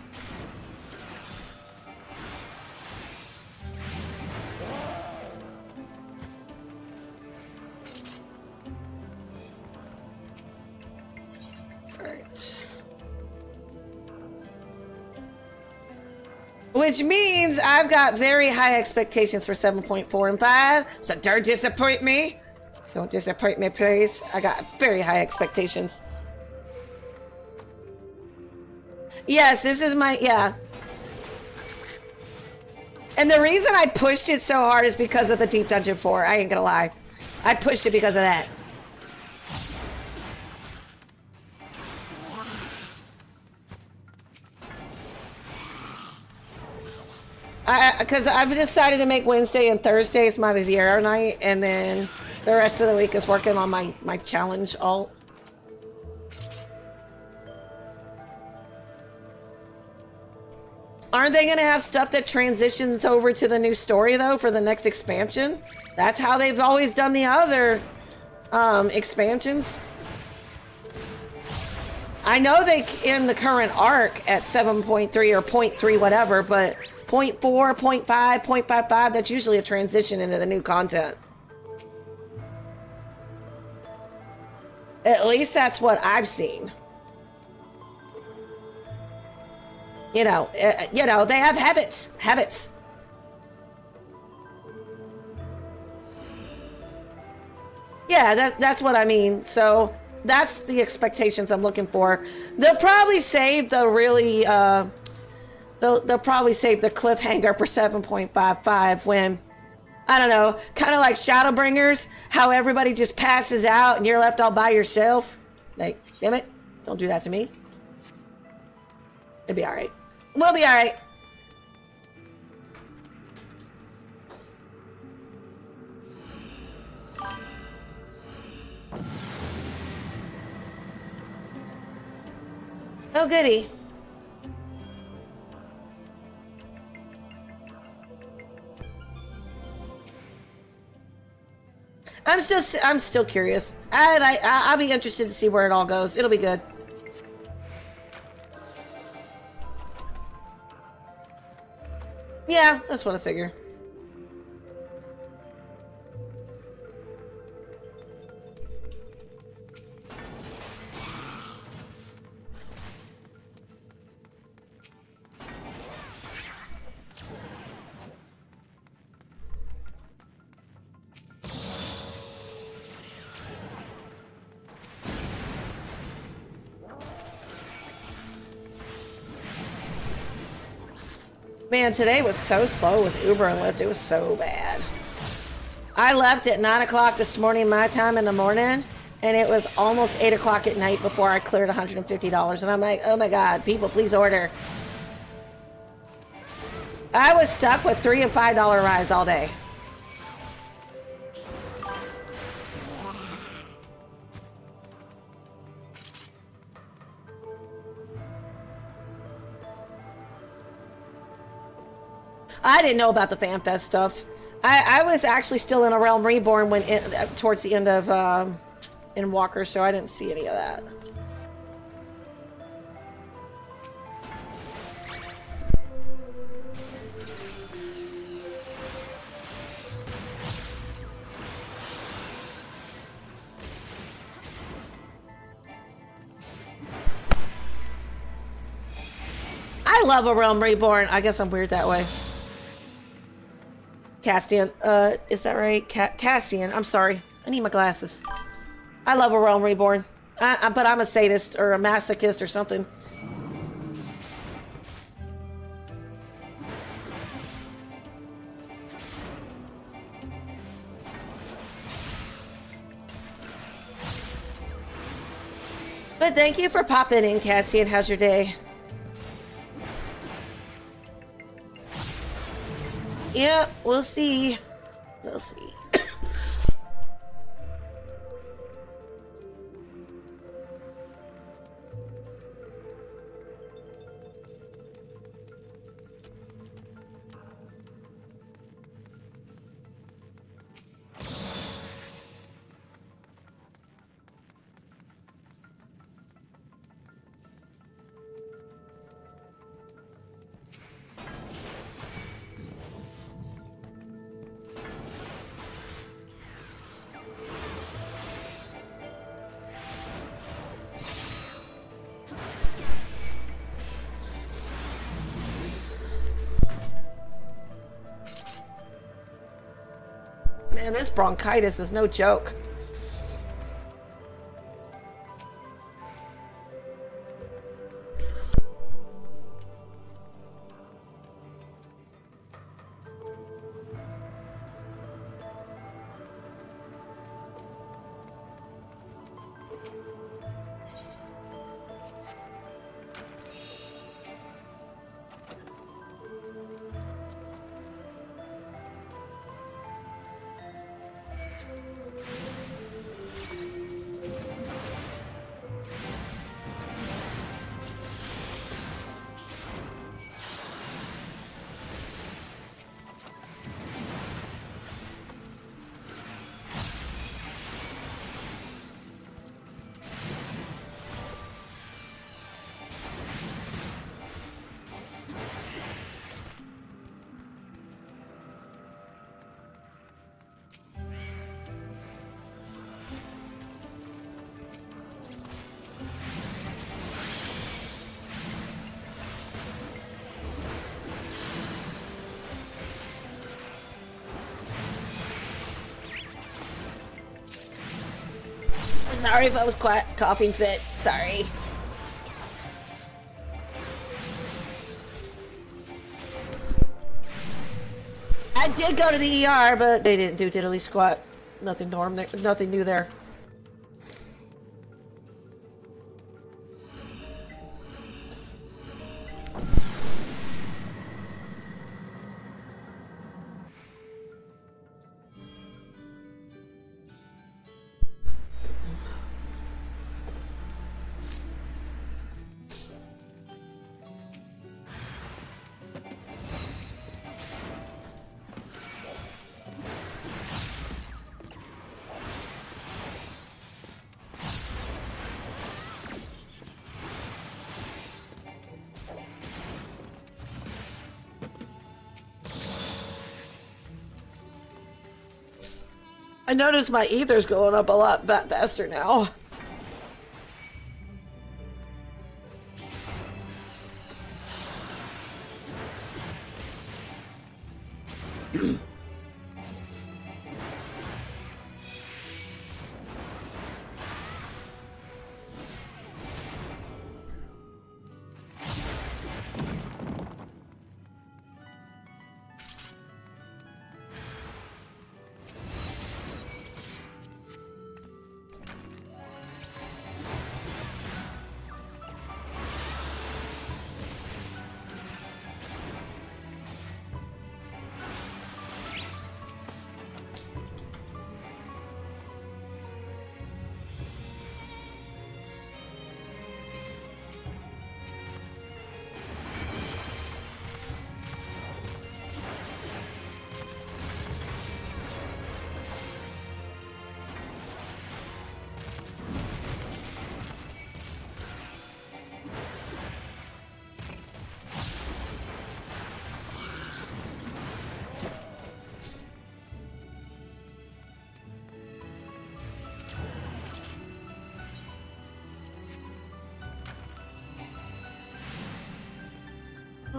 Which means I've got very high expectations for 7.4 and 5, so don't disappoint me. Don't disappoint me, please. I got very high expectations. Yes, this is my, yeah. And the reason I pushed it so hard is because of the Deep Dungeon 4, I ain't gonna lie. I pushed it because of that. Because I've decided to make Wednesday and Thursdays my Viviera night, and then the rest of the week is working on my challenge alt. Aren't they going to have stuff that transitions over to the new story, though, for the next expansion? That's how they've always done the other expansions. I know they in the current arc at 7.3 or 0.3 whatever, but 0.4, 0.5, 0.55, that's usually a transition into the new content. At least that's what I've seen. You know, they have habits. Yeah, that's what I mean. So that's the expectations I'm looking for. They'll probably save the really, they'll probably save the cliffhanger for 7.55 when, I don't know, kind of like Shadowbringers, how everybody just passes out and you're left all by yourself. Like, damn it, don't do that to me. It'll be alright. We'll be alright. Oh, goody. I'm still curious. I'll be interested to see where it all goes. It'll be good. Yeah, that's what I figure. Man, today was so slow with Uber and Lyft. It was so bad. I left at 9 o'clock this morning, my time in the morning, and it was almost 8 o'clock at night before I cleared $150. And I'm like, oh my God, people, please order. I was stuck with $3 and $5 rides all day. I didn't know about the FanFest stuff. I was actually still in a Realm Reborn when towards the end of in Walker, so I didn't see any of that. I love a Realm Reborn. I guess I'm weird that way. Castian, is that right? Cassian, I'm sorry. I need my glasses. I love a Realm Reborn. But I'm a sadist or a masochist or something. But thank you for popping in, Cassian. How's your day? Yeah, we'll see. We'll see. Man, this bronchitis is no joke. Sorry if I was coughing fit. Sorry. I did go to the ER, but they didn't do diddly squat. Nothing nothing new there. I noticed my ether's going up a lot faster now.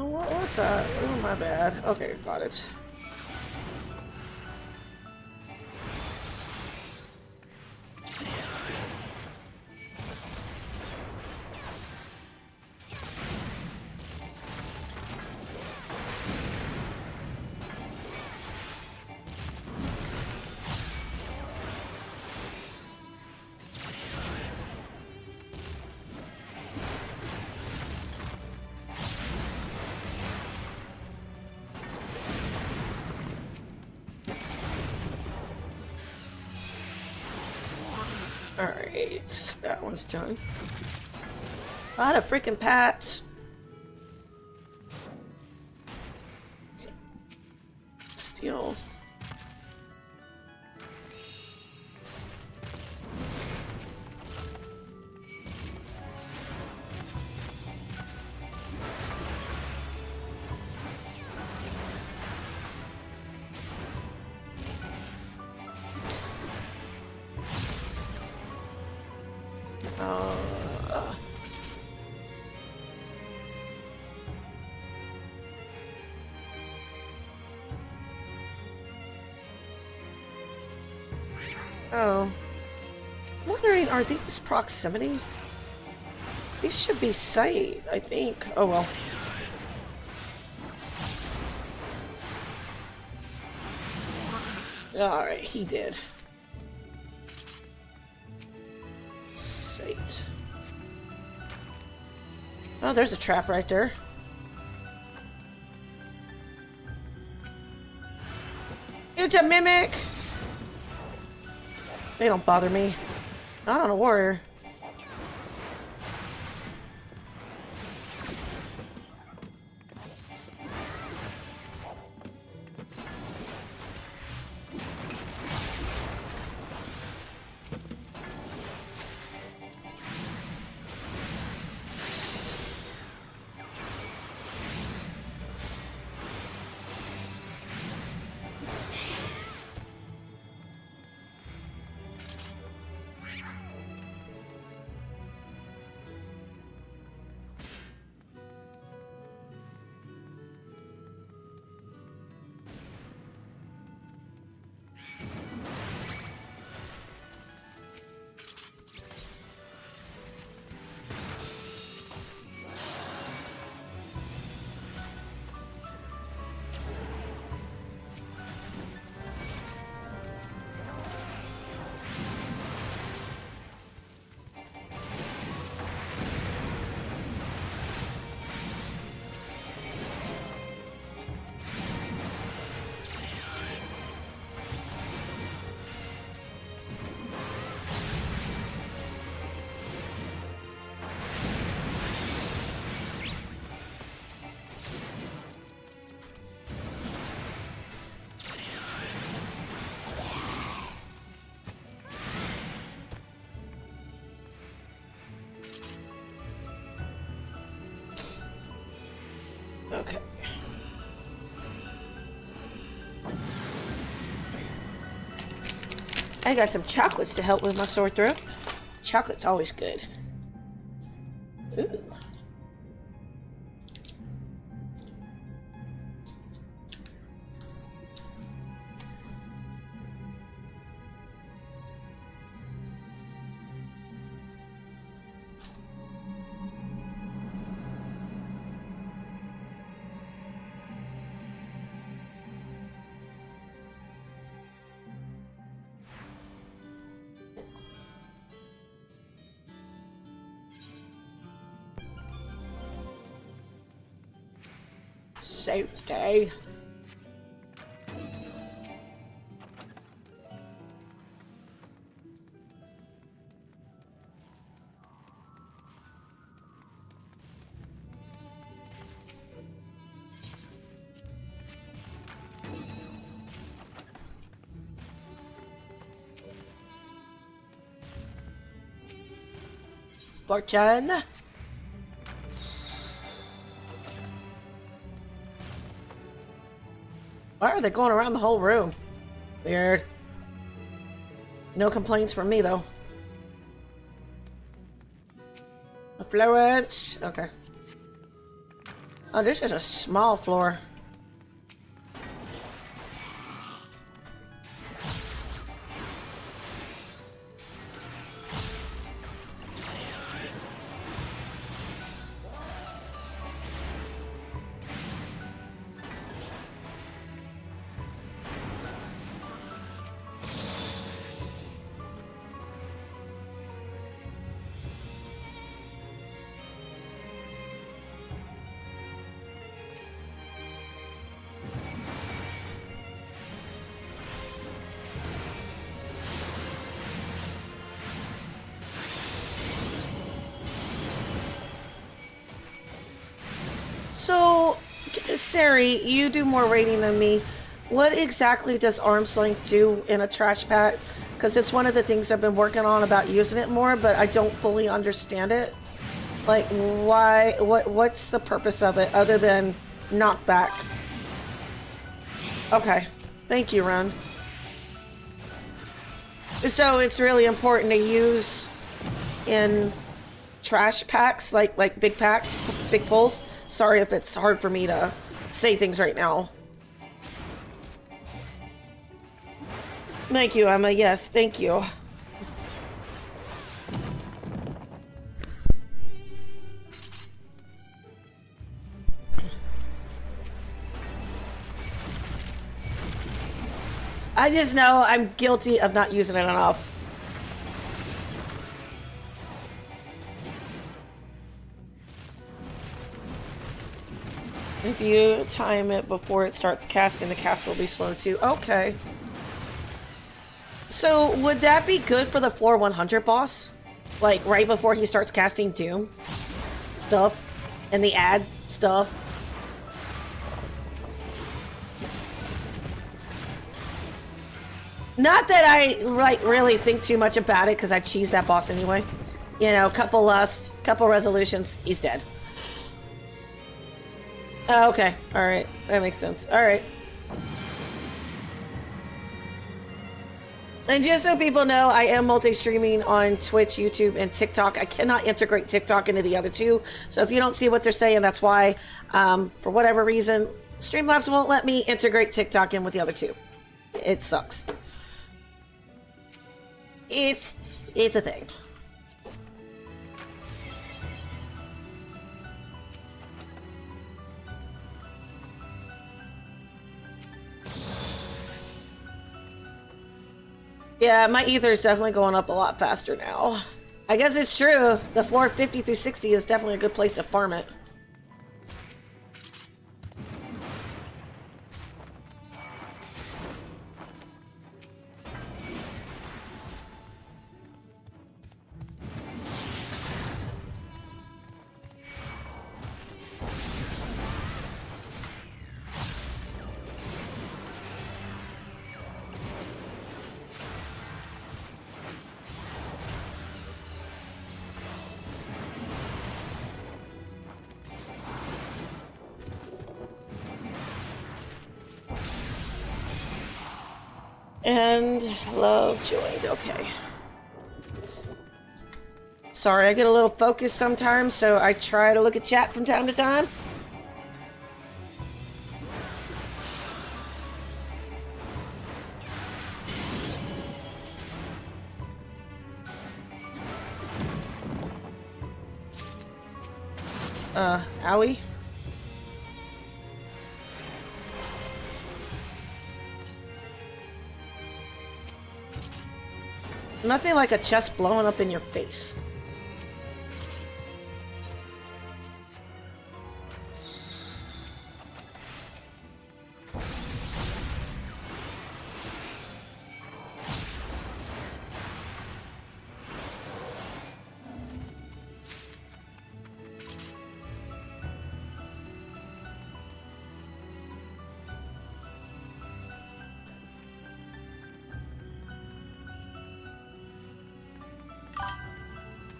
Oh, what was that? Oh, my bad. Okay, got it. Alright, that one's done. A lot of freaking pats. Steel. Oh. I'm wondering, are these proximity? These should be sight, I think. Oh well. Alright, he did. Sight. Oh, there's a trap right there. It's a mimic! They don't bother me. Not on a warrior. Okay. I got some chocolates to help with my sore throat. Chocolate's always good. Ooh. Safety. Fortune. Why are they going around the whole room? Weird. No complaints from me, though. Affluence. Okay. Oh, this is a small floor. So, Sari, you do more raiding than me. What exactly does arm's length do in a trash pack? Because it's one of the things I've been working on about using it more, but I don't fully understand it. Like, why? What's the purpose of it other than knockback? Okay, thank you, Ren. So it's really important to use in trash packs, like big packs, big pulls. Sorry if it's hard for me to say things right now. Thank you, Emma. Yes, thank you. I just know I'm guilty of not using it enough. If you time it before it starts casting, the cast will be slow too. Okay. So, would that be good for the floor 100 boss? Like, right before he starts casting Doom stuff? And the ad stuff? Not that I, like, really think too much about it, because I cheese that boss anyway. You know, couple lust, couple resolutions, he's dead. Oh, okay. Alright. That makes sense. Alright. And just so people know, I am multi-streaming on Twitch, YouTube, and TikTok. I cannot integrate TikTok into the other two. So if you don't see what they're saying, that's why. For whatever reason, Streamlabs won't let me integrate TikTok in with the other two. It sucks. It's a thing. Yeah, my Aether is definitely going up a lot faster now. I guess it's true. The floor 50 through 60 is definitely a good place to farm it. And love joined. Okay. Sorry, I get a little focused sometimes, so I try to look at chat from time to time. Owie. Nothing like a chest blowing up in your face.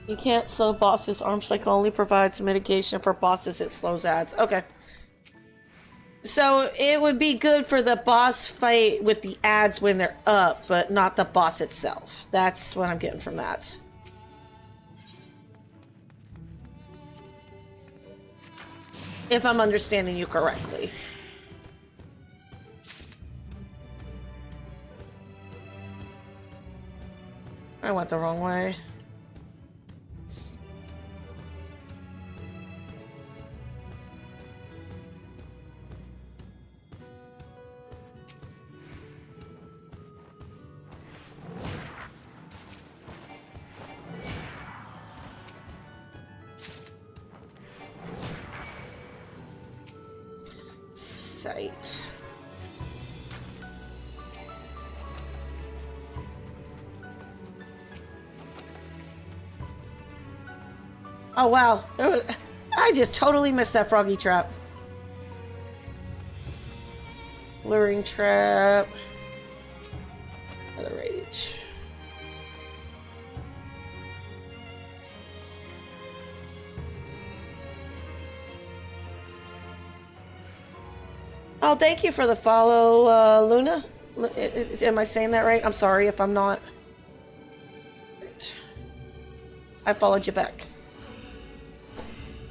You can't slow bosses. Arm cycle only provides mitigation for bosses. It slows ads. Okay. So it would be good for the boss fight with the ads when they're up, but not the boss itself. That's what I'm getting from that. If I'm understanding you correctly. I went the wrong way. Sight. Oh wow, I just totally missed that froggy trap. Luring trap. Another rage. Oh, thank you for the follow, Luna. Am I saying that right? I'm sorry if I'm not. Right. I followed you back.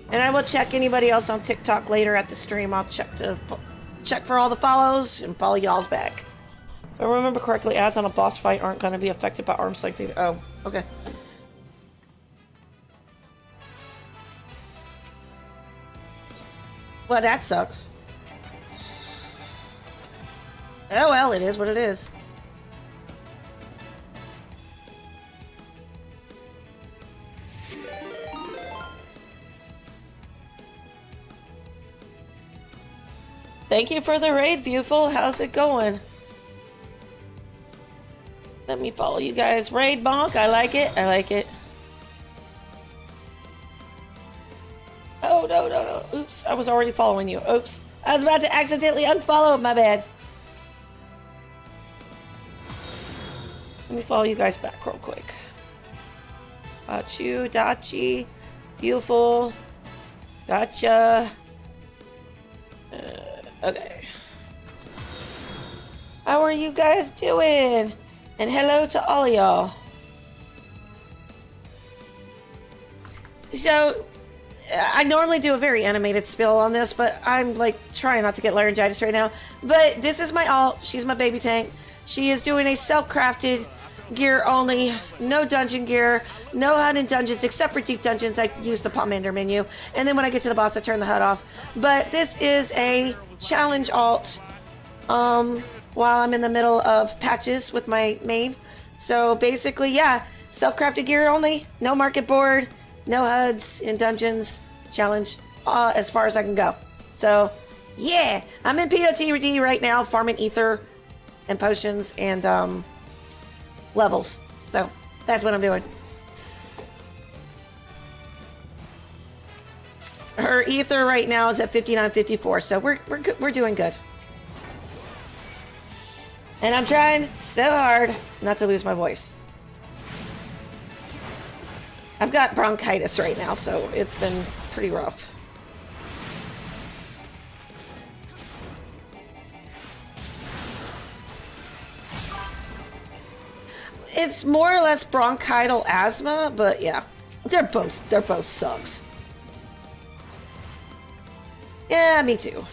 And I will check anybody else on TikTok later at the stream. I'll check for all the follows and follow y'all's back. If I remember correctly, ads on a boss fight aren't going to be affected by arm's length either. Oh, okay. Well, that sucks. Oh well, it is what it is. Thank you for the raid, Viewful. How's it going? Let me follow you guys. Raid bonk. I like it. I like it. Oh, no. Oops. I was already following you. Oops. I was about to accidentally unfollow. My bad. Let me follow you guys back real quick. Achu, Dachi, Beautiful. Gotcha. Okay. How are you guys doing? And hello to all of y'all. So, I normally do a very animated spill on this, but I'm like trying not to get laryngitis right now. But this is my alt. She's my baby tank. She is doing a self-crafted gear only, no dungeon gear, no HUD in dungeons except for deep dungeons. I use the Pomander menu, and then when I get to the boss I turn the HUD off. But this is a challenge alt while I'm in the middle of patches with my main. So basically, yeah, self-crafted gear only, no market board, no HUDs in dungeons, challenge as far as I can go. So yeah, I'm in POTD right now, farming Aether and potions and levels. So that's what I'm doing. Her Aether right now is at 59.54, so we're doing good. And I'm trying so hard not to lose my voice. I've got bronchitis right now, so it's been pretty rough. It's more or less bronchital asthma, but yeah, they're both sucks. Yeah, me too.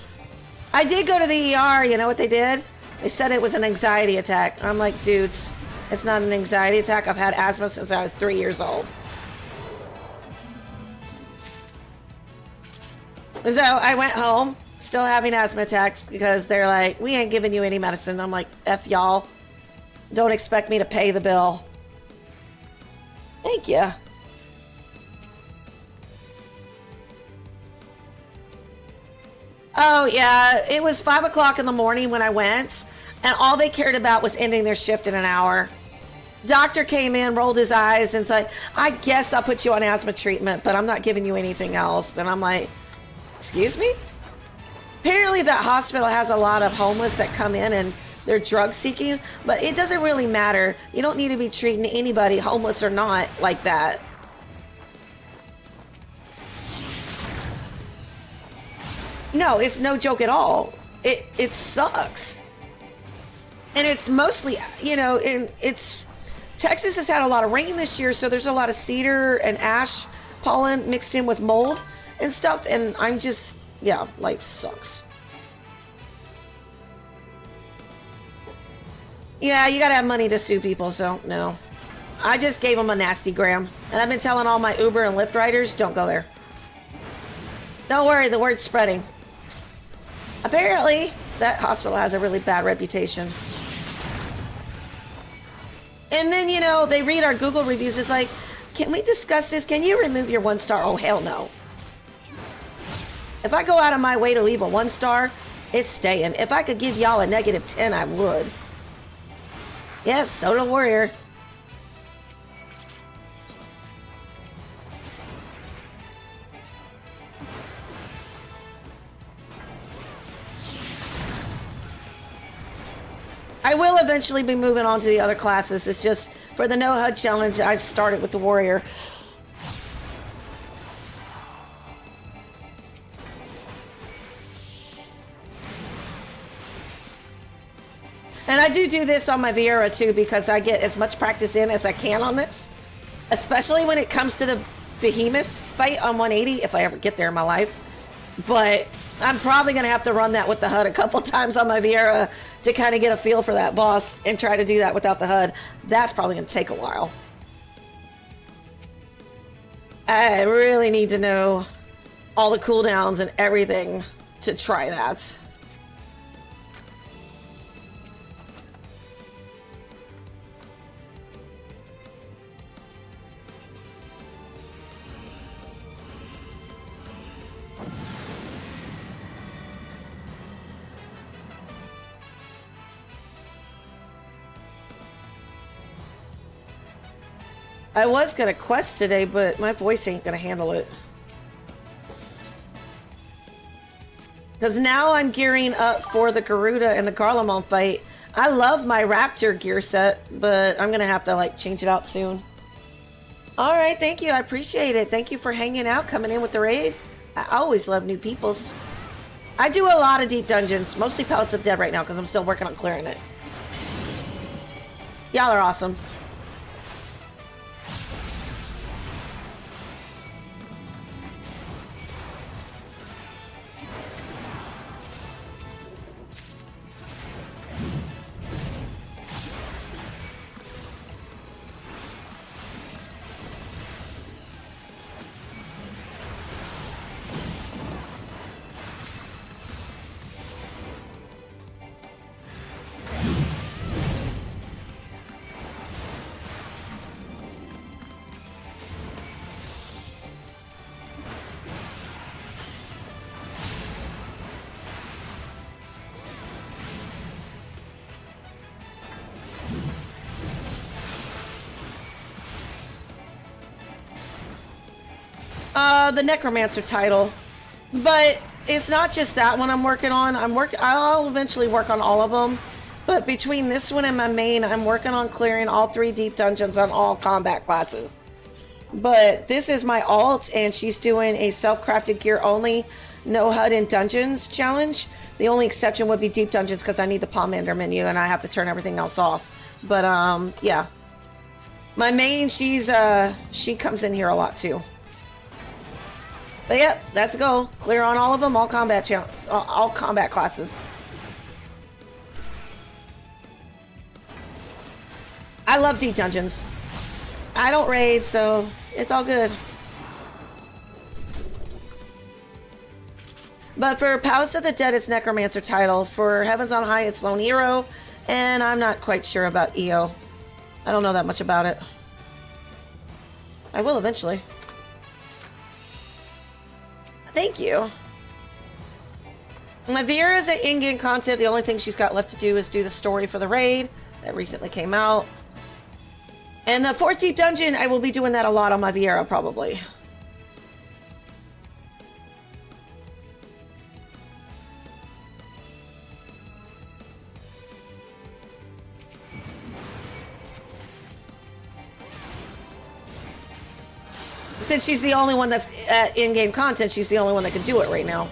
I did go to the ER. You know what they did? They said it was an anxiety attack. I'm like, dudes, it's not an anxiety attack. I've had asthma since I was 3 years old. So I went home, still having asthma attacks because they're like, we ain't giving you any medicine. I'm like, F y'all. Don't expect me to pay the bill. Thank you. Oh, yeah. It was 5 o'clock in the morning when I went, and all they cared about was ending their shift in an hour. Doctor came in, rolled his eyes, and said, I guess I'll put you on asthma treatment, but I'm not giving you anything else. And I'm like, excuse me? Apparently that hospital has a lot of homeless that come in and they're drug seeking, but it doesn't really matter. You don't need to be treating anybody, homeless or not, like that. No, it's no joke at all. It sucks. And it's mostly, you know, Texas has had a lot of rain this year, so there's a lot of cedar and ash pollen mixed in with mold and stuff, and I'm just Yeah, life sucks. Yeah, you gotta have money to sue people, so no. I just gave them a nasty gram. And I've been telling all my Uber and Lyft riders, don't go there. Don't worry, the word's spreading. Apparently, that hospital has a really bad reputation. And then, you know, they read our Google reviews. It's like, can we discuss this? Can you remove your 1 star? Oh, hell no. If I go out of my way to leave a 1 star, it's staying. If I could give y'all a -10, I would. Yep, Soda Warrior. I will eventually be moving on to the other classes. It's just for the No HUD challenge, I've started with the Warrior. And I do this on my Vieira too because I get as much practice in as I can on this. Especially when it comes to the Behemoth fight on 180, if I ever get there in my life. But I'm probably going to have to run that with the HUD a couple times on my Vieira to kind of get a feel for that boss and try to do that without the HUD. That's probably going to take a while. I really need to know all the cooldowns and everything to try that. I was gonna quest today, but my voice ain't gonna handle it. Because now I'm gearing up for the Garuda and the Garlemald fight. I love my Raptor gear set, but I'm gonna have to like change it out soon. Alright, thank you. I appreciate it. Thank you for hanging out, coming in with the raid. I always love new peoples. I do a lot of deep dungeons, mostly Palace of the Dead right now because I'm still working on clearing it. Y'all are awesome. The Necromancer title, but it's not just that one I'm working on. I'll eventually work on all of them, but between this one and my main, I'm working on clearing all 3 deep dungeons on all combat classes. But this is my alt, and she's doing a self-crafted gear only, no HUD in dungeons challenge. The only exception would be deep dungeons because I need the Pomander menu and I have to turn everything else off. But yeah, my main, she comes in here a lot too. But yep, that's the goal. Clear on all of them, all combat classes. I love deep dungeons. I don't raid, so it's all good. But for Palace of the Dead, it's Necromancer title. For Heavens on High, it's Lone Hero. And I'm not quite sure about EO. I don't know that much about it. I will eventually. Thank you. My Vieira is an in-game content. The only thing she's got left to do is do the story for the raid that recently came out. And the 4th Deep Dungeon, I will be doing that a lot on my Vieira, probably. Since she's the only one that's in-game content, she's the only one that can do it right now.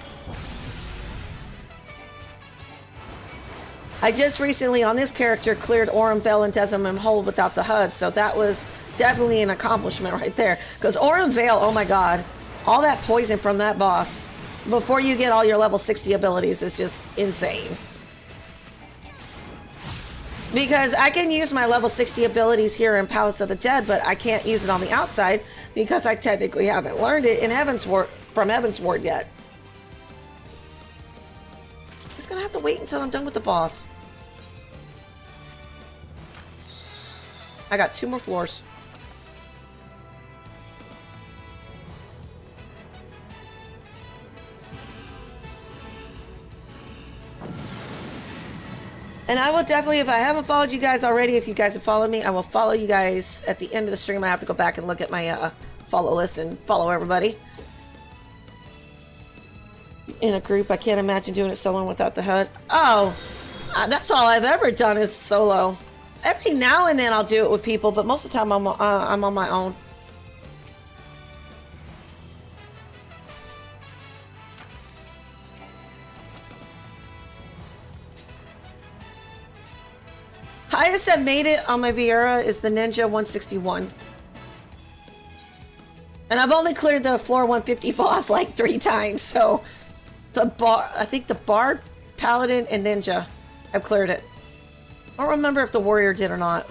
I just recently, on this character, cleared Aurum Vale and Desmond Hole without the HUD, so that was definitely an accomplishment right there. Because Aurum Vale, oh my god, all that poison from that boss. before you get all your level 60 abilities is just insane. Because I can use my level 60 abilities here in Palace of the Dead, but I can't use it on the outside because I technically haven't learned it in from Heavensward yet. It's gonna have to wait until I'm done with the boss. I got 2 more floors. And I will definitely, if I haven't followed you guys already, if you guys have followed me, I will follow you guys at the end of the stream. I have to go back and look at my follow list and follow everybody. In a group, I can't imagine doing it solo without the HUD. Oh, that's all I've ever done is solo. Every now and then I'll do it with people, but most of the time I'm on my own. Highest I've made it on my Viera is the Ninja 161. And I've only cleared the floor 150 boss like 3 times, so I think the Bard, Paladin, and Ninja, I've cleared it. I don't remember if the Warrior did or not.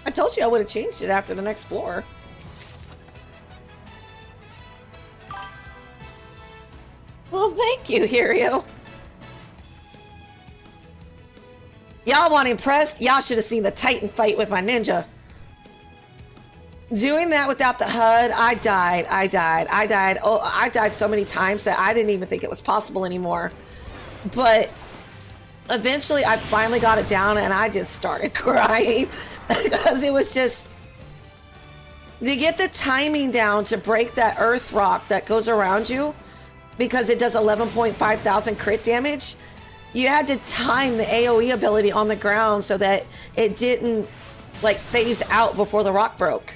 I told you I would have changed it after the next floor. Well, thank you, Hirio. Y'all want impressed? Y'all should have seen the Titan fight with my ninja. Doing that without the HUD, I died. Oh, I died so many times that I didn't even think it was possible anymore. But eventually I finally got it down and I just started crying because it was just to get the timing down to break that earth rock that goes around you, because it does 11.5 thousand crit damage. You had to time the AoE ability on the ground so that it didn't like phase out before the rock broke.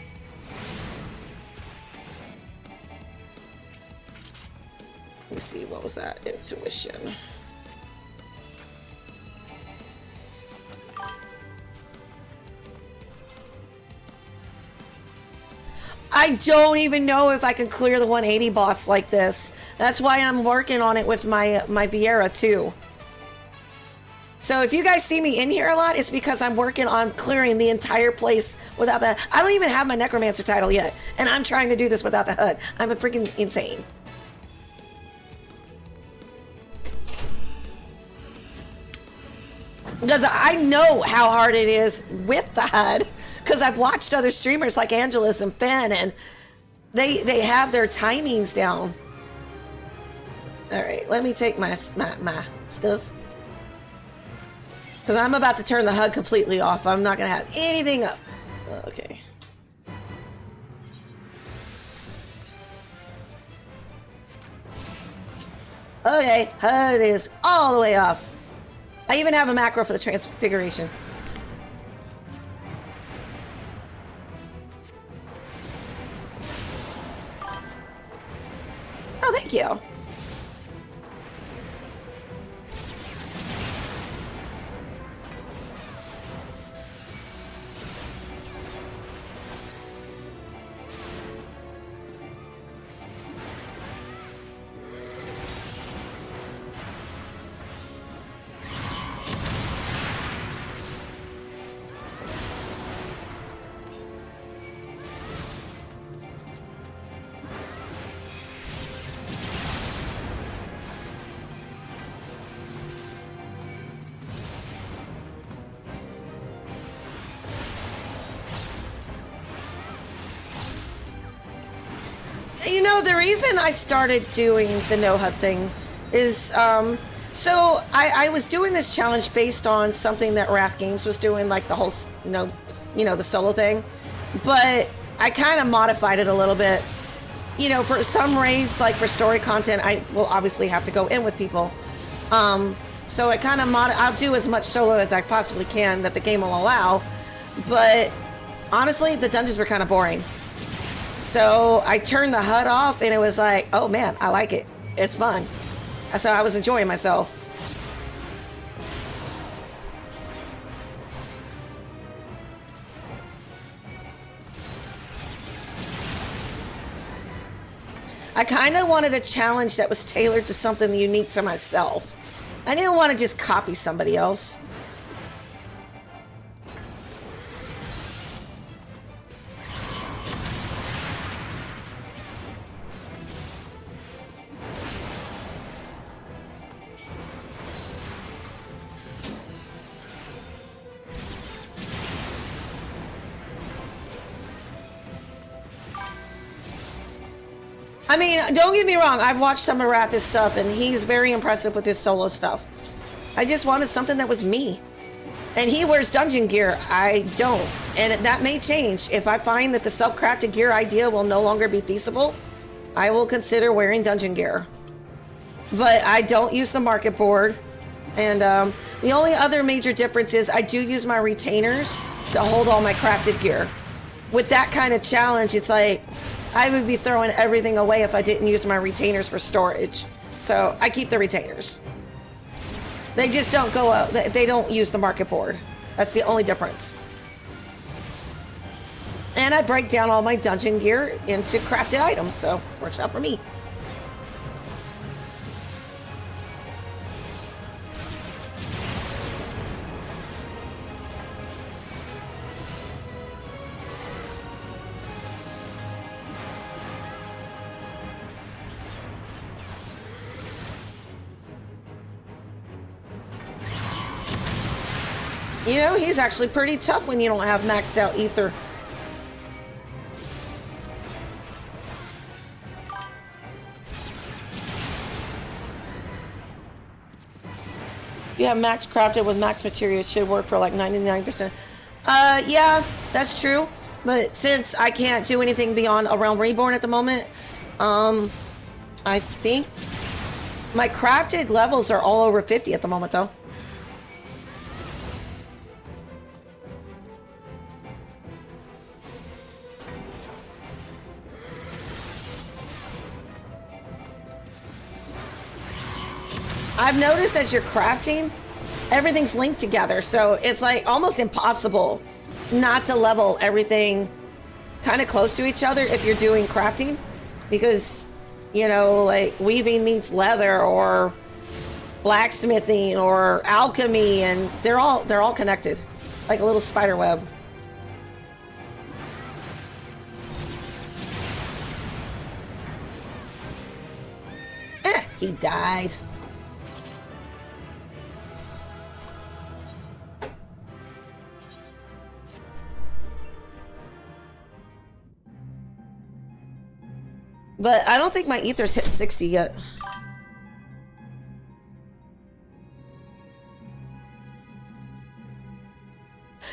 Let me see, what was that? Intuition. I don't even know if I can clear the 180 boss like this. That's why I'm working on it with my Viera too. So if you guys see me in here a lot, it's because I'm working on clearing the entire place without that. I don't even have my Necromancer title yet, and I'm trying to do this without the HUD. I'm a freaking insane. Because I know how hard it is with the HUD. Because I've watched other streamers like Angelus and Finn, and they have their timings down. All right, let me take my stuff. Because I'm about to turn the HUD completely off. I'm not going to have anything up. Okay. Okay, HUD is all the way off. I even have a macro for the transfiguration. Oh, thank you. You know, the reason I started doing the no HUD thing is, so I was doing this challenge based on something that Wrath Games was doing, like the whole, the solo thing, but I kind of modified it a little bit. You know, for some raids, like for story content, I will obviously have to go in with people. So it kind of I'll do as much solo as I possibly can that the game will allow, but honestly, the dungeons were kind of boring. So I turned the HUD off and it was like, oh man, I like it. It's fun. So I was enjoying myself. I kind of wanted a challenge that was tailored to something unique to myself. I didn't want to just copy somebody else. I mean, don't get me wrong, I've watched some of Wrath's stuff, and he's very impressive with his solo stuff. I just wanted something that was me. And he wears dungeon gear, I don't. And that may change. If I find that the self-crafted gear idea will no longer be feasible, I will consider wearing dungeon gear. But I don't use the market board. And the only other major difference is I do use my retainers to hold all my crafted gear. With that kind of challenge, it's like, I would be throwing everything away if I didn't use my retainers for storage. So I keep the retainers. They just don't go out. They don't use the market board. That's the only difference. And I break down all my dungeon gear into crafted items, so works out for me. You know, he's actually pretty tough when you don't have maxed out Aether. You have max crafted with max material, it should work for like 99%. Yeah, that's true. But since I can't do anything beyond A Realm Reborn at the moment, I think my crafted levels are all over 50 at the moment, though. I've noticed as you're crafting, everything's linked together, so it's like almost impossible not to level everything kind of close to each other if you're doing crafting, because, you know, like weaving meets leather, or blacksmithing, or alchemy, and they're all connected, like a little spider web. He died. But I don't think my Aether's hit 60 yet.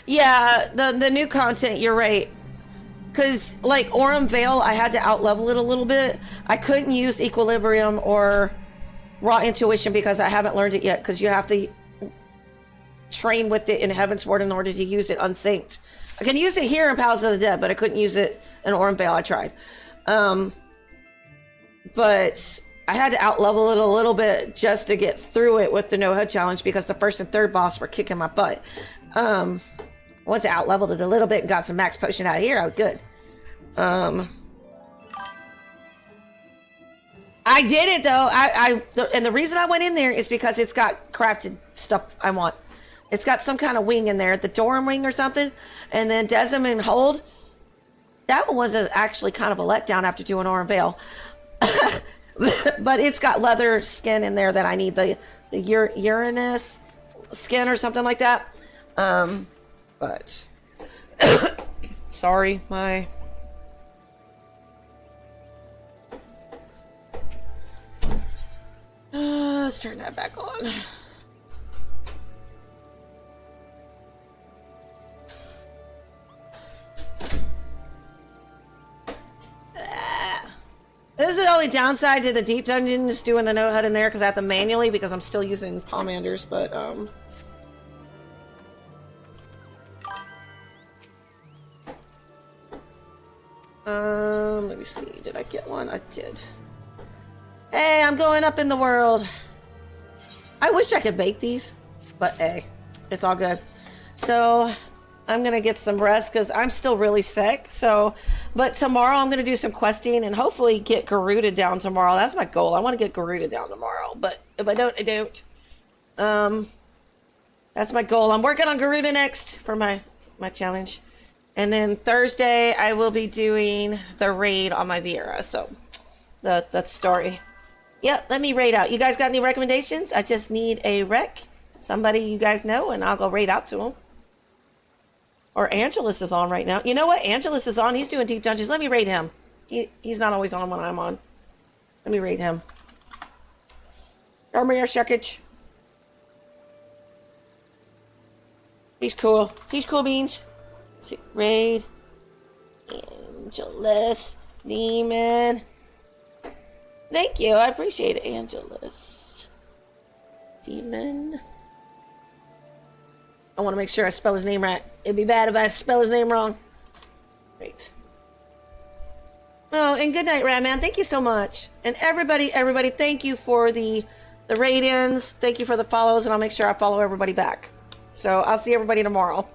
Yeah, the new content, you're right. Because, like, Aurum Veil, I had to outlevel it a little bit. I couldn't use Equilibrium or Raw Intuition because I haven't learned it yet, because you have to train with it in Heavensward in order to use it unsynced. I can use it here in Palace of the Dead, but I couldn't use it in Aurum Veil. I tried. But I had to outlevel it a little bit just to get through it with the no HUD challenge, because the first and third boss were kicking my butt. Once I outleveled it a little bit and got some max potion out of here, I was good. I did it though. And the reason I went in there is because it's got crafted stuff I want. It's got some kind of wing in there, the Doran wing or something, and then Desm and Hold. That one was actually kind of a letdown after doing Aurum Veil. But it's got leather skin in there that I need, the Uranus skin or something like that. But sorry, my let's turn that back on. This is the only downside to the deep dungeons doing the no HUD in there, because I have to manually, because I'm still using Pomanders, but let me see, did I get one? I did. Hey, I'm going up in the world. I wish I could bake these, but hey, it's all good. So I'm gonna get some rest because I'm still really sick. So, but tomorrow I'm gonna do some questing and hopefully get Garuda down tomorrow. That's my goal. I want to get Garuda down tomorrow, but if I don't, I don't. That's my goal. I'm working on Garuda next for my challenge. And then Thursday I will be doing the raid on my Viera. So the story. Yep, let me raid out. You guys got any recommendations? I just need a rec. Somebody you guys know, and I'll go raid out to them. Or Angelus is on right now. You know what? Angelus is on. He's doing deep dungeons. Let me raid him. He's not always on when I'm on. Let me raid him. Armor Shuckage. He's cool. He's cool beans. Let's see. Raid. Angelus. Demon. Thank you. I appreciate it, Angelus. Demon. I want to make sure I spell his name right. It'd be bad if I spell his name wrong. Great. Oh, and good night, Ratman. Thank you so much. And everybody, thank you for the rate-ins. Thank you for the follows, and I'll make sure I follow everybody back. So I'll see everybody tomorrow.